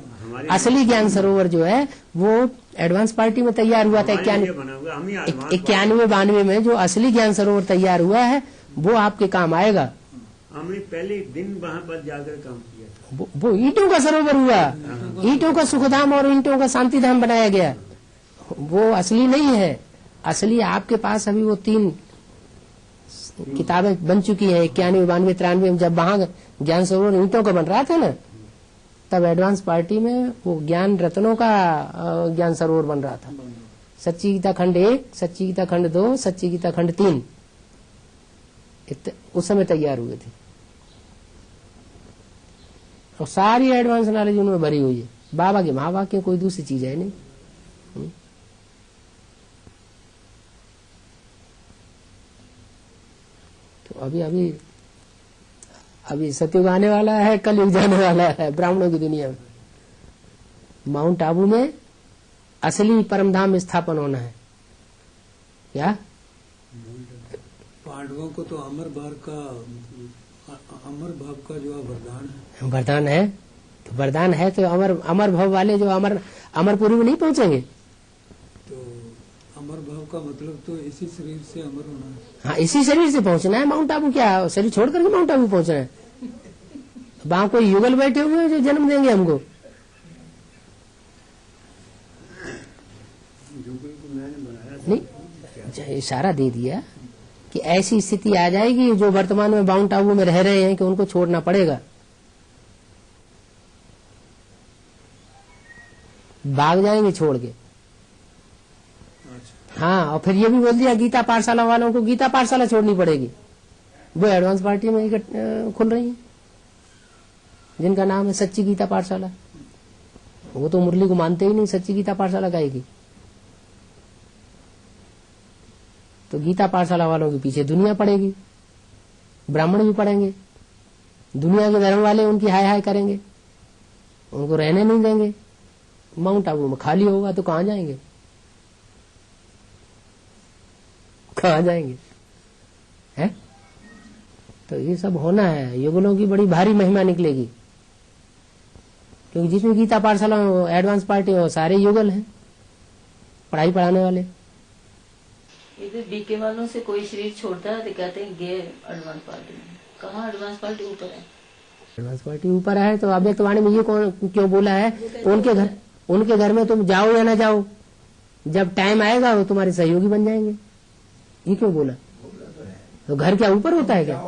असली ज्ञान सरोवर जो है वो एडवांस पार्टी में तैयार हुआ था 91-92 में। जो असली ज्ञान सरोवर तैयार हुआ है वो आपके काम आएगा। हमने पहले दिन वहाँ पर जाकर काम किया। वो ईंटों का सरोवर हुआ, ईंटों का सुखधाम और ईंटों का शांतिधाम बनाया गया। वो असली नहीं है। असली आपके पास अभी वो 3 किताबें बन चुकी हैं, 91, 92, 93 जब वहां ज्ञान सरोवर ईंटों का बन रहा था ना, तब एडवांस पार्टी में वो ज्ञान रत्नों का ज्ञान सरोवर बन रहा था। सच्ची गीता खंड 1, सच्ची गीता खंड 2, सच्ची गीता खंड 3 उस समय तैयार हुए थे और सारी एडवांस नॉलेज उनमें भरी हुई है। बाबा के महावाक्य कोई दूसरी चीज है नहीं। तो अभी सतयुग आने वाला है, कलयुग जाने वाला है ब्राह्मणों की दुनिया में। माउंट आबू में असली परमधाम स्थापन होना है। क्या? पांडवों को तो अमर भाव का जो वरदान है तो वरदान है तो अमर भाव वाले जो अमरपुरी में नहीं पहुंचेंगे। तो अमर भाव का मतलब तो इसी शरीर से अमर होना है। हाँ, इसी शरीर से पहुंचना है। माउंट आबू क्या शरीर छोड़ करके माउंट आबू पहुंचना है? वहां कोई युगल बैठे हुए हैं जो जन्म देंगे हमको। नहीं, इशारा दे दिया कि ऐसी स्थिति आ जाएगी जो वर्तमान में माउंट आबू में रह रहे हैं कि उनको छोड़ना पड़ेगा। भाग जाएंगे छोड़ के। हाँ, और फिर ये भी बोल दिया गीता पाठशाला वालों को गीता पाठशाला छोड़नी पड़ेगी। वो एडवांस पार्टी में खुल रही है जिनका नाम है सच्ची गीता पाठशाला। वो तो मुरली को मानते ही नहीं, सच्ची गीता पाठशाला गाएगी। तो गीता पाठशाला वालों के पीछे दुनिया पड़ेगी, ब्राह्मण भी पड़ेंगे। दुनिया के धर्म वाले उनकी हाय हाय करेंगे, उनको रहने नहीं देंगे। माउंट आबू में खाली होगा तो कहाँ जाएंगे? कहाँ जाएंगे? है? तो ये सब होना है। युगलों की बड़ी भारी महिमा निकलेगी, क्योंकि जिसमें गीता पाठशाला एडवांस पार्टी हो सारे युगल हैं, पढ़ाई पढ़ाने वाले। इधर बीके वालों से कोई शरीर छोड़ता है तो कहते हैं गे एडवांस पार्टी में। कहाँ एडवांस पार्टी ऊपर है? एडवांस पार्टी ऊपर है तो अव्यक्तवाणी में ये कौन क्यों बोला है? उनके घर में तुम जाओ या ना जाओ, जब टाइम आएगा वो तुम्हारे सहयोगी बन जाएंगे। ये क्यों बोला? तो घर क्या ऊपर होता है क्या?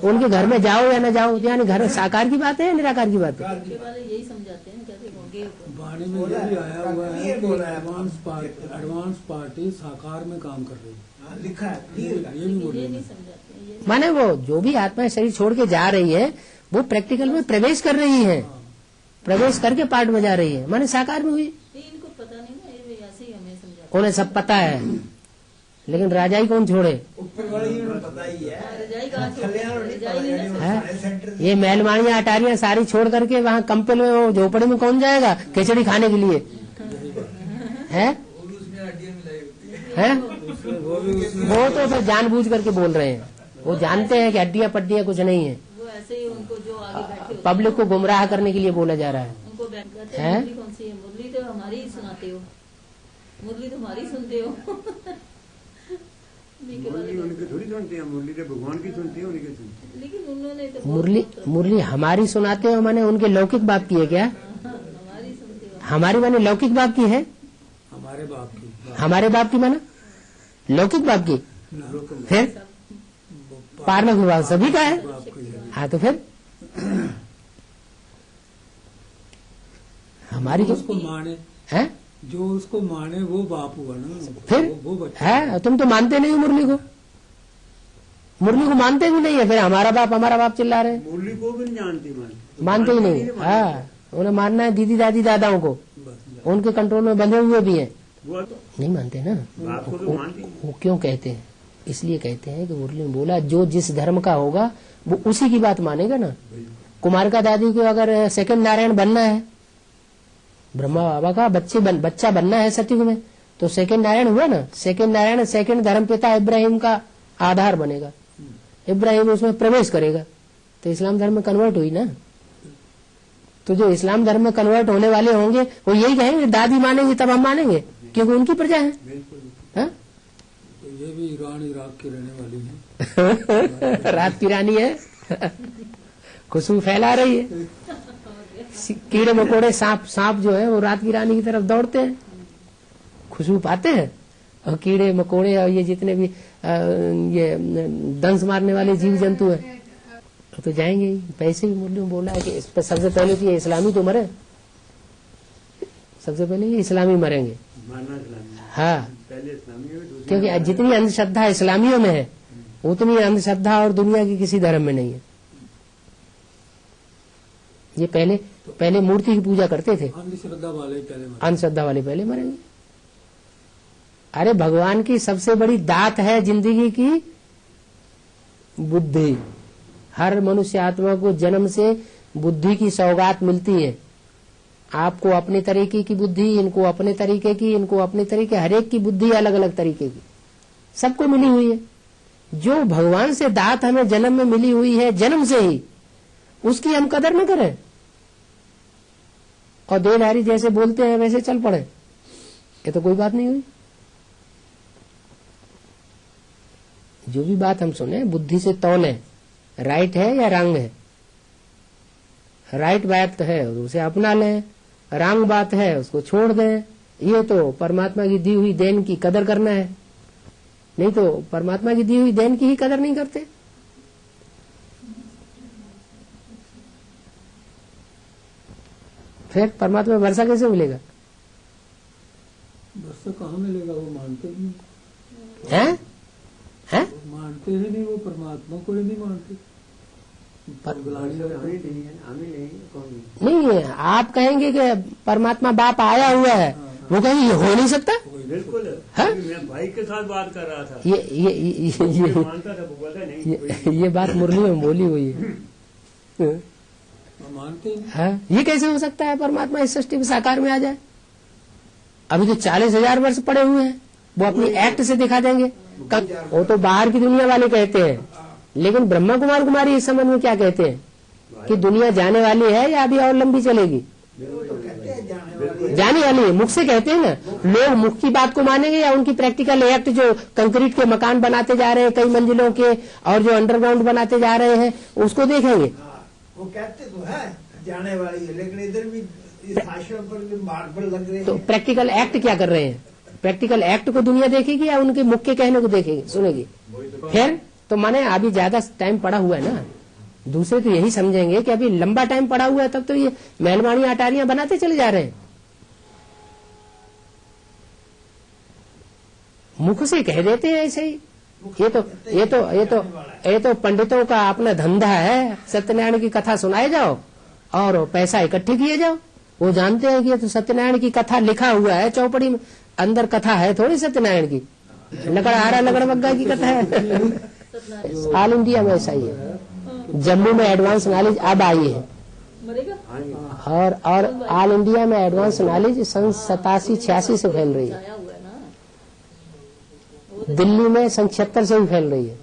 उनके घर में जाओ या ना जाओ, यानी घर साकार की बात है या निराकार की बात है? वाले यही समझाते हैं, कहते हैं गे ऊपर। वाणी में ये भी आया हुआ है कि एडवांस पार्टी साकार में काम कर रही है। लिखा है, ये भी बोल रहे ये नहीं हैं। समझाते हैं। माने वो जो भी आत्माएं शरीर छोड़ के जा रही है वो प्रैक्टिकल में प्रवेश कर रही है, प्रवेश करके पार्ट में जा रही है, माने साकार में हुई। इनको पता नहीं ना, ये ऐसे ही हमें समझाते उन्हें सब पता है, लेकिन राजाई कौन छोड़े? ऊपर वाले ही उन्हें पता ही है। हैं। रजाई कहाँ छोड़- खलियान और रजाई नहीं ना है? सारे सेंटर ये महलमानियां अटारियां सारी छोड़ करके वहाँ कंपल में वो झोपड़ी में कौन जाएगा खिचड़ी खाने के लिए? है? है? वो तो फिर जानबूझ करके बोल रहे हैं। वो जानते हैं कि हड्डियां पट्टियां कुछ नहीं है, वो ऐसे ही उनको जो आगे बैठे होते पब्लिक को गुमराह करने के लिए बोला जा रहा है। हैं, उनको कहते हैं? मुरली कौन सी है? मुरली तो हमारी ही सुनाते हो, मुरली तो हमारी सुनते हो। बीके वाले मुरली उनकी थोड़ी सुनते हैं, मुरली तो भगवान की सुनते हैं, उनकी सुनते हैं। लेकिन उन्होंने तो मुरली हमारी सुनाते हो माने उनके लौकिक बाप की है क्या? हमारी सुनते हो। हमारी माने लौकिक बाप की है, हमारे बाप की हमारे बाप की माना लौकिक बाप की, फिर पारलौकिक बाप सभी का है। बाप की है। हाँ तो फिर हमारी जो उसको माने, है, जो उसको माने वो बाप हुआ ना, फिर वो बच्चा है। तुम तो मानते नहीं हो मुरली को, मुरली को मानते भी नहीं है, फिर हमारा बाप चिल्ला रहे हैं। मुरली को भी नहीं जानती, मानते ही नहीं। हाँ उन्हें मानना है दीदी दादी दादाओं को, बस उनके कंट्रोल में बंधे हुए भी हैं, वो तो नहीं मानते ना। बाप को तो मानती है। वो क्यों कहते हैं? इसलिए कहते हैं कि मुरली में बोला जो जिस धर्म का होगा वो उसी की बात मानेगा ना। कुमार का दादी को अगर सेकंड नारायण बनना है, ब्रह्मा बाबा का बच्चा बनना है सतयुग में, तो सेकंड नारायण हुआ ना। सेकंड नारायण सेकंड धर्म पिता इब्राहिम का आधार बनेगा, इब्राहिम उसमें प्रवेश करेगा तो इस्लाम धर्म में कन्वर्ट हुई ना। तो जो इस्लाम धर्म में कन्वर्ट होने वाले होंगे वो यही कहेंगे दादी मानेंगे तब हम मानेंगे, क्योंकि उनकी प्रजा है। हाँ? तो ये भी ईरान इराक की रहने वाली है। रात की रानी है, खुशबू फैला रही है। कीड़े मकोड़े सांप जो है वो रात की रानी की तरफ दौड़ते हैं, खुशबू पाते हैं, और कीड़े मकोड़े और ये जितने भी ये दंश मारने वाले जीव जंतु है तो जाएंगे ही। पैसे भी मुरली में बोला है कि इस पर सबसे पहले तो ये इस्लामी तो मरे, सबसे पहले ये इस्लामी मरेंगे। मानना इस्लामी, हाँ पहले इस्लामी है, दूसरी क्योंकि जितनी अंधश्रद्धा इस्लामियों में है उतनी अंधश्रद्धा और दुनिया की किसी धर्म में नहीं है। ये पहले मूर्ति की पूजा करते थे, अंधश्रद्धा वाले पहले मरे। अंधश्रद्धा वाले पहले मरेंगे। अरे भगवान की सबसे बड़ी दात है जिंदगी की बुद्धि। हर मनुष्य आत्मा को जन्म से बुद्धि की सौगात मिलती है। आपको अपने तरीके की बुद्धि, इनको अपने तरीके की, इनको अपने तरीके, हर एक की बुद्धि अलग अलग तरीके की सबको मिली हुई है। जो भगवान से दात हमें जन्म में मिली हुई है जन्म से ही, उसकी हम कदर न करें और देहधारी जैसे बोलते हैं वैसे चल पड़े, ये तो कोई बात नहीं हुई। जो भी बात हम सुने बुद्धि से तौलें, राइट है या रंग है। राइट बात है उसे अपना लें, रंग बात है उसको छोड़ दें। ये तो परमात्मा की दी हुई देन की कदर करना है, नहीं तो परमात्मा की दी हुई देन की ही कदर नहीं करते। फिर परमात्मा वर्षा कैसे मिलेगा? बस तो कहाँ मिलेगा, वो मानते ही नहीं, हैं? हैं? वो मानते ही नहीं, वो परमात्मा को ही नहीं मानते। बुलाने लगे। हमें नहीं है, हमें नहीं है, कौन नहीं? नहीं है। आप कहेंगे कि परमात्मा बाप आया हुआ है, वो कहेंगे ये हो नहीं सकता। बिल्कुल हाँ? मैं भाई के साथ बात कर रहा था, ये मानता था, वो बोलता नहीं ये बात मुरली में बोली हुई है। वो मानते ही नहीं। हाँ? ये कैसे हो सकता है परमात्मा इस सृष्टि में साकार में आ जाए? अभी तो 40,000 वर्ष पड़े हुए हैं, वो अपनी एक्ट से दिखा देंगे। वो तो बाहर की दुनिया वाले कहते हैं, लेकिन ब्रह्मा कुमार कुमारी इस संबंध में क्या कहते हैं कि दुनिया जाने वाली है या अभी और लंबी चलेगी? जाने वाली है, मुख से कहते हैं ना। लोग मुख की बात को मानेंगे या उनकी प्रैक्टिकल एक्ट, जो कंक्रीट के मकान बनाते जा रहे हैं कई मंजिलों के और जो अंडरग्राउंड बनाते जा रहे हैं उसको देखेंगे? वो कहते तो है जाने वाली है, लेकिन इधर भी इस आश्रम पर भी मार्बल लग रहे तो हैं। प्रैक्टिकल एक्ट क्या कर रहे हैं? प्रैक्टिकल एक्ट को दुनिया देखेगी या उनके मुख के कहने को देखेगी, सुनेगी? फिर तो माने अभी ज्यादा टाइम पड़ा हुआ है ना। दूसरे तो यही समझेंगे कि अभी लंबा टाइम पड़ा हुआ है, तब तो ये मेहलवानी अटारियां बनाते चले जा रहे हैं। मुख से कह देते हैं ऐसे ही। ये तो पंडितों का अपना धंधा है, सत्यनारायण की कथा सुनाए जाओ और पैसा इकट्ठे किए जाओ। वो जानते हैं कि ये तो सत्यनारायण की कथा लिखा हुआ है चौपड़ी में, अंदर कथा है थोड़ी सत्यनारायण की, लकड़हारा लगड़ बग्गा की कथा है। ऑल इंडिया में ऐसा ही है। जम्मू में एडवांस नॉलेज अब आई है, मरेगा और ऑल इंडिया में एडवांस नॉलेज सन 87-86 से फैल रही है। आया हुआ है ना। दिल्ली में सन 76 से भी फैल रही है।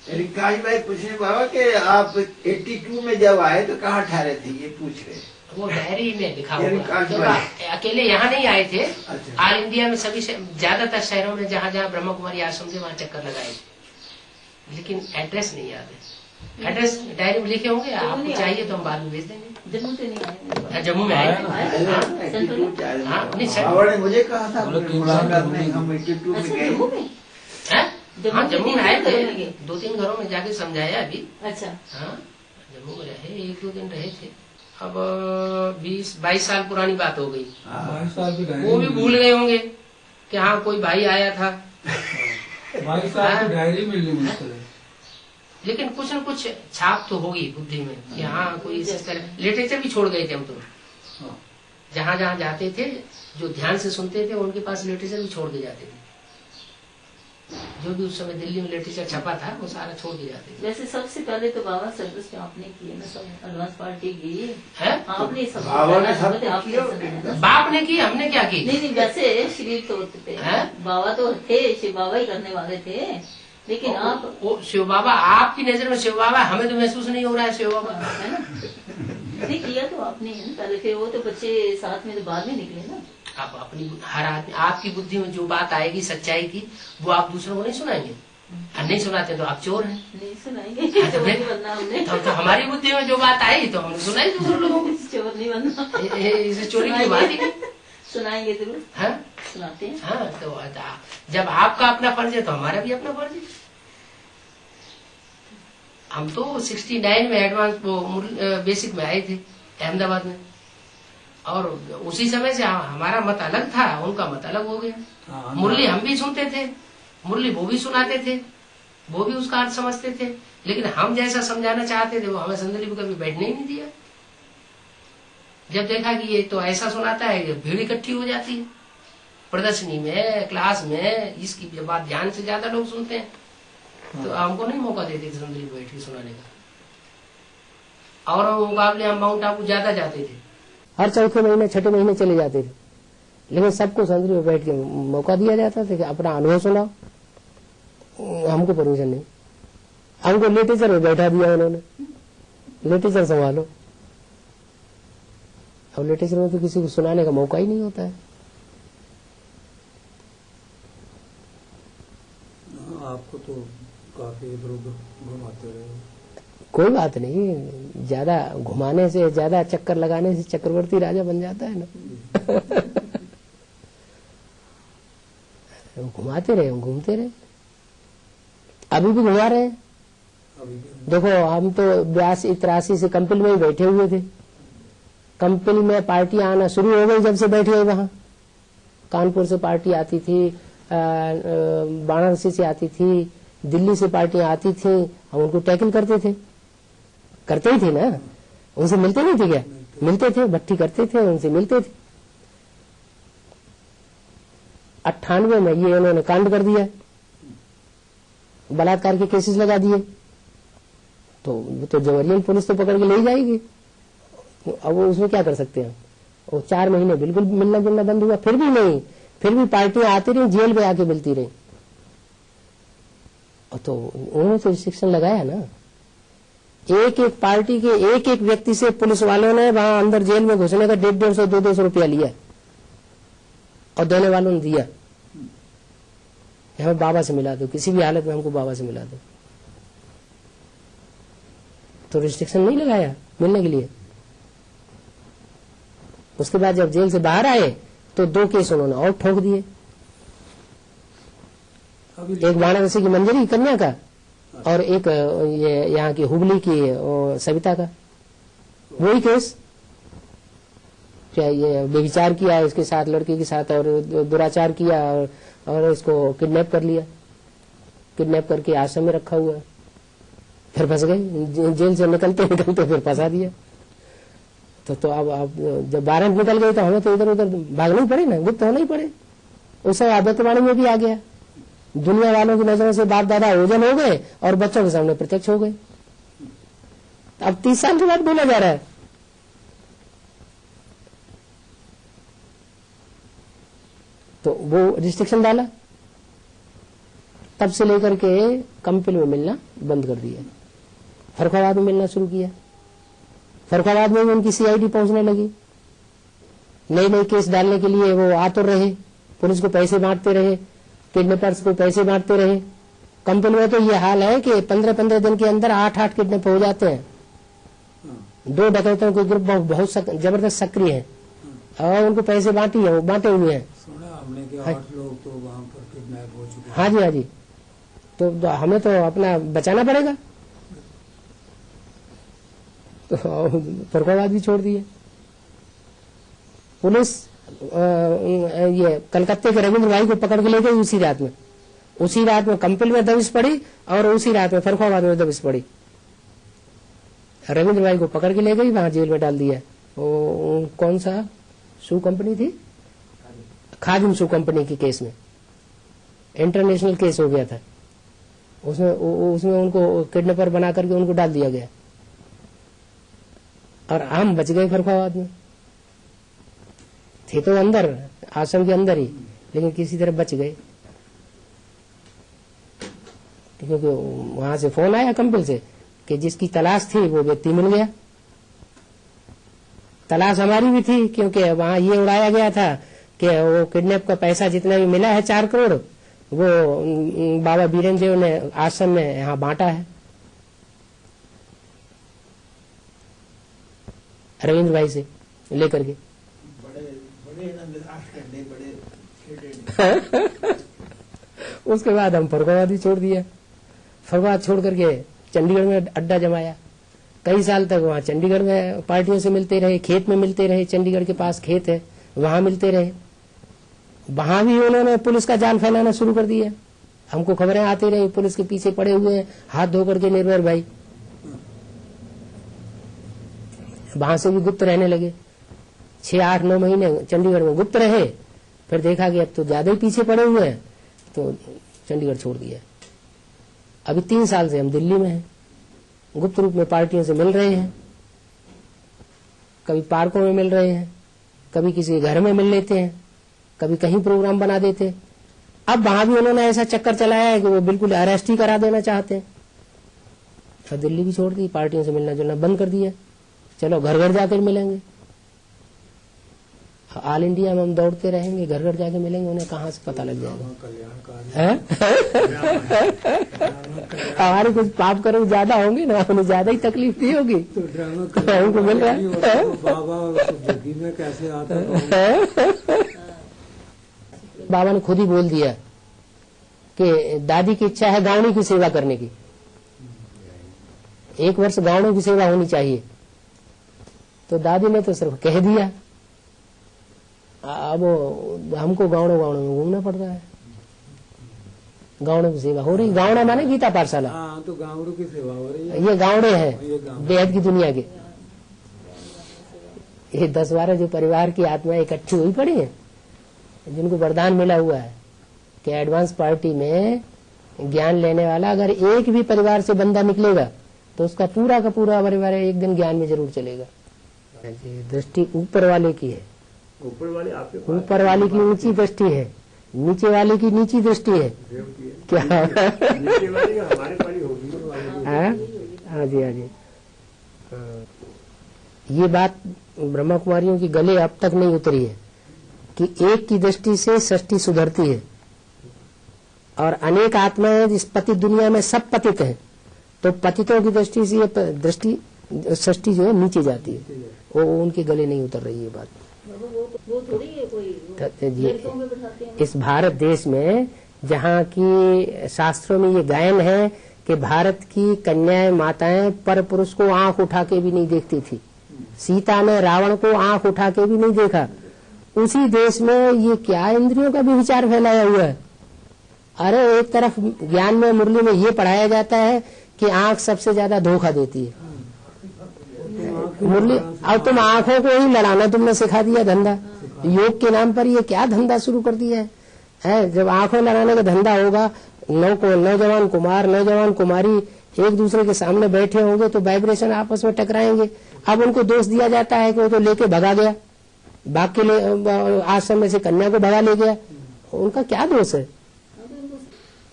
रिकाश भाई पूछने बाबा कि आप 82 में जब आए तो कहाँ ठहरे थे, ये पूछ रहे। वो डायरी में लिखा यानी हुआ, कागज तो वाली। अकेले यहाँ नहीं आए थे, अच्छा। ऑल इंडिया में सभी ज्यादातर शहरों में जहाँ जहाँ ब्रह्म कुमारी आश्रम थे वहाँ चक्कर लगाए, लेकिन एड्रेस नहीं याद है। एड्रेस डायरी में लिखे होंगे, आपको चाहिए तो हम बाद में भेज देंगे। जम्मू से नहीं आए, जम्मू में आए आया थे। ना? हाँ, नहीं सर। बाबा ने मुझे कहा था बोले अपने 3 साल मुलाकात जम्मू में में। हम 82 में अच्छा गए। जम्मू में? हैं? हाँ, जम्मू में आए थे, 3 घरों में गए। 2-3 घरों में जाके समझाया अभी। अच्छा हाँ, जम्मू में रहे, 1-2 दिन रहे थे। अब 20-22 साल पुरानी बात हो गई। 22 साल की डायरी वो भी भूल गए होंगे कि हाँ कोई भाई आया था, 22 साल की डायरी मिलनी मुश्किल है। लेकिन कुछ न कुछ छाप तो होगी बुद्धि में कि हाँ कोई इस तरह। लिटरेचर भी छोड़ गए थे हम तो, हाँ। जहाँ जहाँ जाते थे जो ध्यान से सुनते थे उनके पास लिटरेचर भी छोड़ के जाते थे। जो भी उस समय दिल्ली में लिटरेचर छपा था वो सारा छोड़ के जाते थे। वैसे सबसे पहले तो बाबा सर्विस आपने की है ना, सब एडवांस पार्टी की है? आपने सब बाबा ने सब आपने किया। सब है ना? बाप ने की, हमने क्या की? नहीं वैसे शरीर तो होते थे, हैं? बाबा तो थे, शिव बाबा ही करने वाले थे, लेकिन आप वो शिव बाबा आपकी नजर में शिव बाबा, हमें तो महसूस नहीं हो रहा है शिव बाबा। है ना, नहीं किया तो आपने है ना पहले, फिर वो तो बच्चे साथ में तो बाद में निकले ना। आप अपनी हर आदमी, आपकी बुद्धि में जो बात आएगी सच्चाई की वो आप दूसरों को नहीं सुनाएंगे, और नहीं सुनाते तो आप चोर हैं। नहीं सुनाएंगे, हाँ, तो चोर फिर- नहीं बनना हमने, तो हमारी बुद्धि में जो बात आई तो हम सुनाई दूसरों लोगों को। चोर नहीं बनना, इसे चोरी की बात ही नहीं। सुनाएंगे जरूर, हाँ? सुनाते हैं। हाँ, तो जब आपका अपना फर्ज है तो हमारा भी अपना फर्ज है। हम तो 69 में एडवांस वो बेसिक में आए थे अहमदाबाद में, और उसी समय से हमारा मत अलग था, उनका मत अलग हो गया। हाँ, मुरली हम भी सुनते थे, मुरली वो भी सुनाते थे, वो भी उसका अर्थ समझते थे, लेकिन हम जैसा समझाना चाहते थे वो हमें संदली में कभी बैठने ही नहीं दिया। जब देखा कि ये तो ऐसा सुनाता है कि भीड़ इकट्ठी हो जाती है प्रदर्शनी में, क्लास में, इसकी जब बात ध्यान से ज्यादा लोग सुनते हैं, तो हमको नहीं मौका देते थे संदली में बैठ के सुनाने का। और मुकाबले हम माउंट आबू ज्यादा जाते थे, हर चौथे महीने छठे महीने चले जाते थे, लेकिन सबको संदली में बैठ के मौका दिया जाता था कि अपना अनुभव सुनाओ। हमको परमिशन नहीं, हमको लिटरेचर में बैठा दिया उन्होंने, लिटरेचर संभालो। अब लिटरेचर में तो किसी को सुनाने का मौका ही नहीं होता है। आपको तो काफी इधर उधर घुमाते रहे। कोई बात नहीं, ज्यादा घुमाने से, ज्यादा चक्कर लगाने से चक्रवर्ती राजा बन जाता है ना। घुमाते रहे, घूमते रहे, अभी भी घुमा रहे हैं। अभी भी देखो हम तो 82-83 से कंपिल में ही बैठे हुए थे। कंपिल में पार्टियां आना शुरू हो गई जब से बैठे हुए वहां। कानपुर से पार्टी आती थी, वाराणसी से आती थी, दिल्ली से पार्टियां आती थी, हम उनको टैकल करते थे, करते ही थे ना, उनसे मिलते नहीं थे क्या? मिलते थे, भट्टी करते थे, उनसे मिलते थे। 98 में ये उन्होंने कांड कर दिया, बलात्कार के केसेस लगा दिए, तो जवरियन पुलिस तो पकड़ के ले जाएगी। अब वो उसमें क्या कर सकते हैं? वो 4 महीने बिल्कुल मिलना जुलना बंद हुआ, फिर भी नहीं, फिर भी पार्टियां आती रही, जेल में आके मिलती रही। तो उन्होंने तो रिस्ट्रिक्शन लगाया ना, एक एक पार्टी के एक एक व्यक्ति से पुलिस वालों ने वहां अंदर जेल में घुसने का 150-200 रुपया लिया, और देने वालों ने दिया, हमें बाबा से मिला दो, किसी भी हालत में हमको बाबा से मिला दो। तो रिस्ट्रिक्शन नहीं लगाया मिलने के लिए। उसके बाद जब जेल से बाहर आए तो 2 केस उन्होंने और ठोक दिए, एक वाराणसी की मंजरी कन्या का, और एक ये यहाँ की हुबली की सविता का। वही केस, क्या ये व्यभिचार किया इसके साथ, लड़की के साथ, और दुराचार किया, और इसको किडनैप कर लिया, किडनैप करके आश्रम में रखा हुआ है। फिर फंस गए, जेल से निकलते निकलते फिर फंसा दिया। तो अब जब वारंट निकल गए तो हमें तो इधर उधर भागना ही पड़े ना, गुप्त होना ही पड़े। उस समय आदतवाणी में भी आ गया, दुनिया वालों की नजरों से बाप दादा ओझल हो गए और बच्चों के सामने प्रत्यक्ष हो गए। अब 30 साल के बाद बोला जा रहा है। तो वो रिस्ट्रिक्शन डाला, तब से लेकर के कंपिल में मिलना बंद कर दिया, फर्रुखाबाद में मिलना शुरू किया, फरुखाबाद में भी उनकी सीआईडी पहुंचने लगी, नई नई केस डालने के लिए वो आतुर रहे, पुलिस को पैसे बांटते रहे, किडनैपर्स को पैसे बांटते रहे। कंपनी में तो ये हाल है कि 15-15 दिन के अंदर 8-8 किडनैप हो जाते हैं। 2 डकैतों के ग्रुप बहुत जबरदस्त सक्रिय है और उनको पैसे बांटे हुए हैं। सुना हमने कि 8 लोग तो वहाँ पर किडनैप हो चुके हैं। हाँ जी, हाँ जी। तो हमें तो अपना बचाना पड़ेगा, तो फरुखाबाद भी छोड़ दिए। पुलिस ये कलकत्ते के रविंद्र भाई को पकड़ के ले गई उसी रात में कंपनी में दबिश पड़ी और उसी रात में फरुखाबाद में दबिश पड़ी। रविंद्र भाई को पकड़ के ले गई, वहां जेल में डाल दिया। वो कौन सा शू कंपनी थी, खादिम शू कंपनी के केस में इंटरनेशनल केस हो गया था, उसमें उनको किडनैपर बना करके उनको डाल दिया गया और हम बच गए फरुखाबाद में। थे तो अंदर आश्रम के अंदर ही, लेकिन किसी तरह बच गए क्योंकि वहां से फोन आया कंपनी से कि जिसकी तलाश थी वो व्यक्ति मिल गया। तलाश हमारी भी थी क्योंकि वहां ये उड़ाया गया था कि वो किडनैप का पैसा जितना भी मिला है 4 करोड़ वो बाबा बीरेंद्र देव ने आश्रम में यहाँ बांटा है, रविंद्र भाई से लेकर के। उसके बाद हम फरुखाबाद ही छोड़ दिया। फरुखाबाद छोड़ करके चंडीगढ़ में अड्डा जमाया। कई साल तक वहाँ चंडीगढ़ में पार्टियों से मिलते रहे, खेत में मिलते रहे, चंडीगढ़ के पास खेत है वहां मिलते रहे। वहां भी उन्होंने पुलिस का जाल फैलाना शुरू कर दिया। हमको खबरें आती रही पुलिस के पीछे पड़े हुए हैं, हाथ धो करके निर्भय भाई। वहां से भी गुप्त रहने लगे, 6-8-9 महीने चंडीगढ़ में गुप्त रहे। फिर देखा कि अब तो ज्यादा ही पीछे पड़े हुए हैं, तो चंडीगढ़ छोड़ दिया। अभी 3 साल से हम दिल्ली में हैं, गुप्त रूप में पार्टियों से मिल रहे हैं, कभी पार्कों में मिल रहे हैं, कभी किसी घर में मिल लेते हैं, कभी कहीं प्रोग्राम बना देते। अब वहां भी उन्होंने ऐसा चक्कर चलाया है कि वो बिल्कुल अरेस्ट ही करा देना चाहते हैं। फिर दिल्ली भी छोड़ दी, पार्टियों से मिलना जुलना बंद कर दिया। चलो घर घर जाकर मिलेंगे, ऑल इंडिया में हम दौड़ते रहेंगे, घर घर जाके मिलेंगे, उन्हें कहाँ से पता लग जाएगा। हमारे कुछ पाप कर्म ज्यादा होंगे ना, उन्हें ज्यादा ही तकलीफ नहीं होगी तो हमको मिल रहा है। में कैसे आता बाबा ने खुद ही बोल दिया कि दादी की इच्छा है गावड़ी की सेवा करने की, 1 वर्ष गावड़ों की सेवा होनी चाहिए। तो दादी ने तो सिर्फ कह दिया, अब हमको गावड़ों में घूमना पड़ रहा है। गावड़ों की सेवा हो रही, गावड़ा माने गीता पाठशाला। हाँ, तो गावड़ों की सेवा हो रही है। ये गावड़े हैं बेहद की दुनिया के। ये 10-12 जो परिवार की आत्माएं इकट्ठी हुई पड़ी है, जिनको वरदान मिला हुआ है कि एडवांस पार्टी में ज्ञान लेने वाला अगर एक भी परिवार से बंदा निकलेगा तो उसका पूरा का पूरा परिवार एक दिन ज्ञान में जरूर चलेगा। दृष्टि ऊपर वाले की है, ऊपर वाले की ऊंची दृष्टि है, नीचे वाले की नीची दृष्टि है। क्या हाँ जी, हाँ जी। ये बात ब्रह्मा कुमारियों की गले अब तक नहीं उतरी है कि एक की दृष्टि से सृष्टि सुधरती है और अनेक आत्माएं जिस पतित दुनिया में सब पतित हैं, तो पतितों की दृष्टि से ये दृष्टि सृष्टि जो है नीचे जाती है, वो उनके गले नहीं उतर रही है बात। वो थोड़ी है कोई इस भारत देश में जहाँ की शास्त्रों में ये गायन है कि भारत की कन्याएं माताएं पर पुरुष को आंख उठा के भी नहीं देखती थी, सीता ने रावण को आंख उठा के भी नहीं देखा, उसी देश में ये क्या इंद्रियों का भी विचार फैलाया हुआ है। अरे एक तरफ ज्ञान में मुरली में ये पढ़ाया जाता है कि आंख सबसे ज्यादा धोखा देती है। मुरली अब तुम आंखों को ही लड़ाना तुमने सिखा दिया धंधा, योग के नाम पर ये क्या धंधा शुरू कर दिया है। जब आंखों लड़ाने का धंधा होगा, नौजवान कुमार नौजवान कुमारी एक दूसरे के सामने बैठे होंगे तो वाइब्रेशन आपस में टकराएंगे। अब उनको दोष दिया जाता है कि वो तो लेके भगा गया, भाग के ले आश्रम में से कन्या को भगा ले गया, उनका क्या दोष है?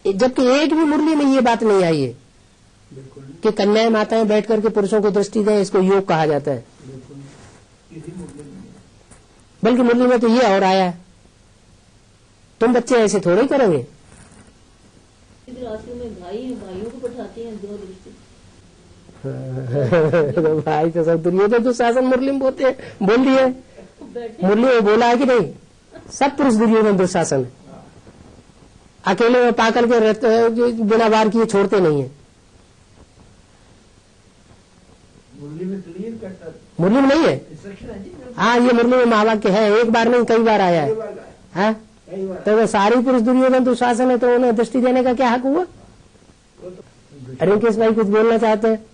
जबकि एक भी मुरली में ये बात नहीं आई है। कि कन्याएं माताएं बैठ करके पुरुषों को दृष्टि दें, इसको योग कहा जाता है। बल्कि मुरली में तो ये और आया है, तुम बच्चे ऐसे थोड़े ही करोगे। इधर आश्रम में भाइयों को पढ़ाते हैं दो दृष्टि। तो भाई तो सब दुर्योधन दुशासन मुरली में बोलते हैं, बोल दिए मुरली में बोला है कि नहीं, सब पुरुष दुर्योधन दुशासन है। अकेले में पाकर के बिना वार किए छोड़ते नहीं है। मुरली में क्लियर करता मुरली में नहीं है, इंस्ट्रक्शन है जी, हाँ ये मुरली में महावाक्य है, एक बार नहीं कई बार आया है। हाँ? कई बार तो वो सारी पुरुष दुर्योधन दुशासन है, तो उन्हें दृष्टि देने का क्या हक हुआ? रिंकेश भाई कुछ बोलना चाहते हैं?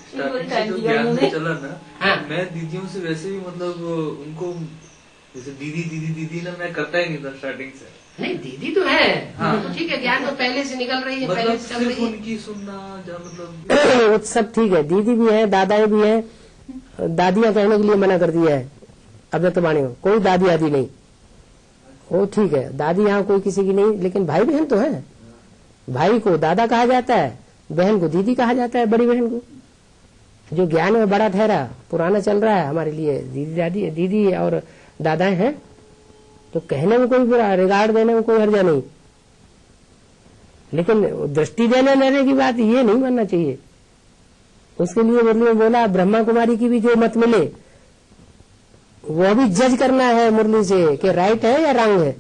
स्टार्टिंग से जो ज्ञान में चला ना, मैं दीदियों से वैसे भी मतलब उनको जैसे दीदी दीदी दीदी ना मैं करता ही नहीं था स्टार्टिंग से। नहीं दीदी तो है, हाँ। तो ठीक है, ज्ञान तो पहले से निकल रही है, पहले मतलब से चल सिर्फ रही है। उनकी सुनना जहाँ मतलब वो सब ठीक है, दीदी भी है, दादाएं भी हैं, दादियां कहने के लिए मना कर दिया है अव्यक्त वाणी में, कोई दादी आदि नहीं, वो ठीक है, दादी यहाँ कोई किसी की नहीं, लेकिन भाई बहन तो है। भाई को दादा कहा जाता है, बहन को दीदी कहा जाता है, बड़ी बहन को। जो ज्ञान में बड़ा ठहरा, पुराना चल रहा है हमारे लिए, दीदी दादी दीदी और दादाएं हैं, तो कहने में कोई बुरा, रिगार्ड देने में कोई हर्जा नहीं, लेकिन दृष्टि देने लेने की बात ये नहीं मानना चाहिए। उसके लिए मुरली में बोला ब्रह्मा कुमारी की भी जो मत मिले वो भी जज करना है मुरली से कि राइट है या रॉन्ग है।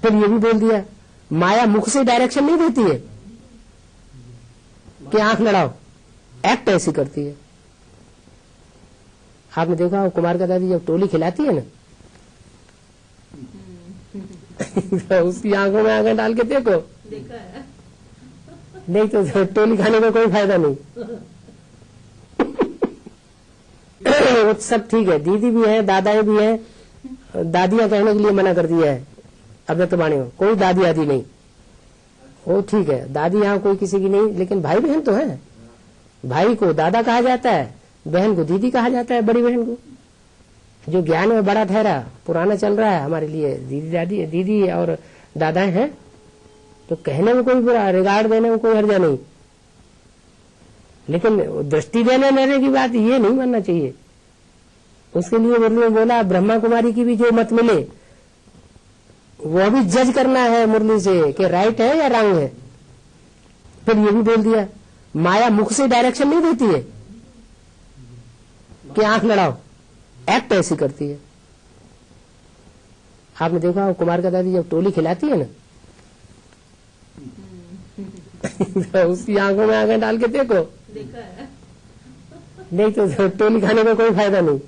फिर ये भी बोल दिया माया मुख से डायरेक्शन नहीं देती है कि आंख लड़ाओ, एक्ट ऐसी करती है। आपने देखा हो कुमार का दादी जब टोली खिलाती है ना तो उसकी आंखों में आंखें डाल के देखो, देखा है। नहीं तो टोली खाने का कोई फायदा नहीं। वो सब ठीक है, दीदी भी है, दादाएं भी हैं, दादियां कहने के लिए मना कर दिया है अव्यक्त वाणी में, कोई दादी आदि नहीं, वो ठीक है, दादी यहाँ कोई किसी की नहीं, लेकिन भाई बहन तो है। भाई को दादा कहा जाता है, बहन को दीदी कहा जाता है, बड़ी बहन को। जो ज्ञान में बड़ा ठहरा, पुराना चल रहा है हमारे लिए, दीदी दादी दीदी और दादाएं हैं, तो कहने में कोई बुरा, रिगार्ड देने में कोई हर्जा नहीं, लेकिन दृष्टि देने लेने की बात ये नहीं मानना चाहिए। उसके लिए मुरली में बोला ब्रह्मा कुमारी की भी जो मत मिले वो भी जज करना है मुरली से कि राइट है या रॉन्ग है। फिर ये भी बोल दिया माया मुख से डायरेक्शन नहीं देती है कि आंख लड़ाओ, एक्ट ऐसी करती है। आपने देखा हो कुमार का दादी जब टोली खिलाती है ना तो उसकी आंखों में आंखें डाल के देखो, देखा है। नहीं तो टोली खाने का कोई फायदा नहीं।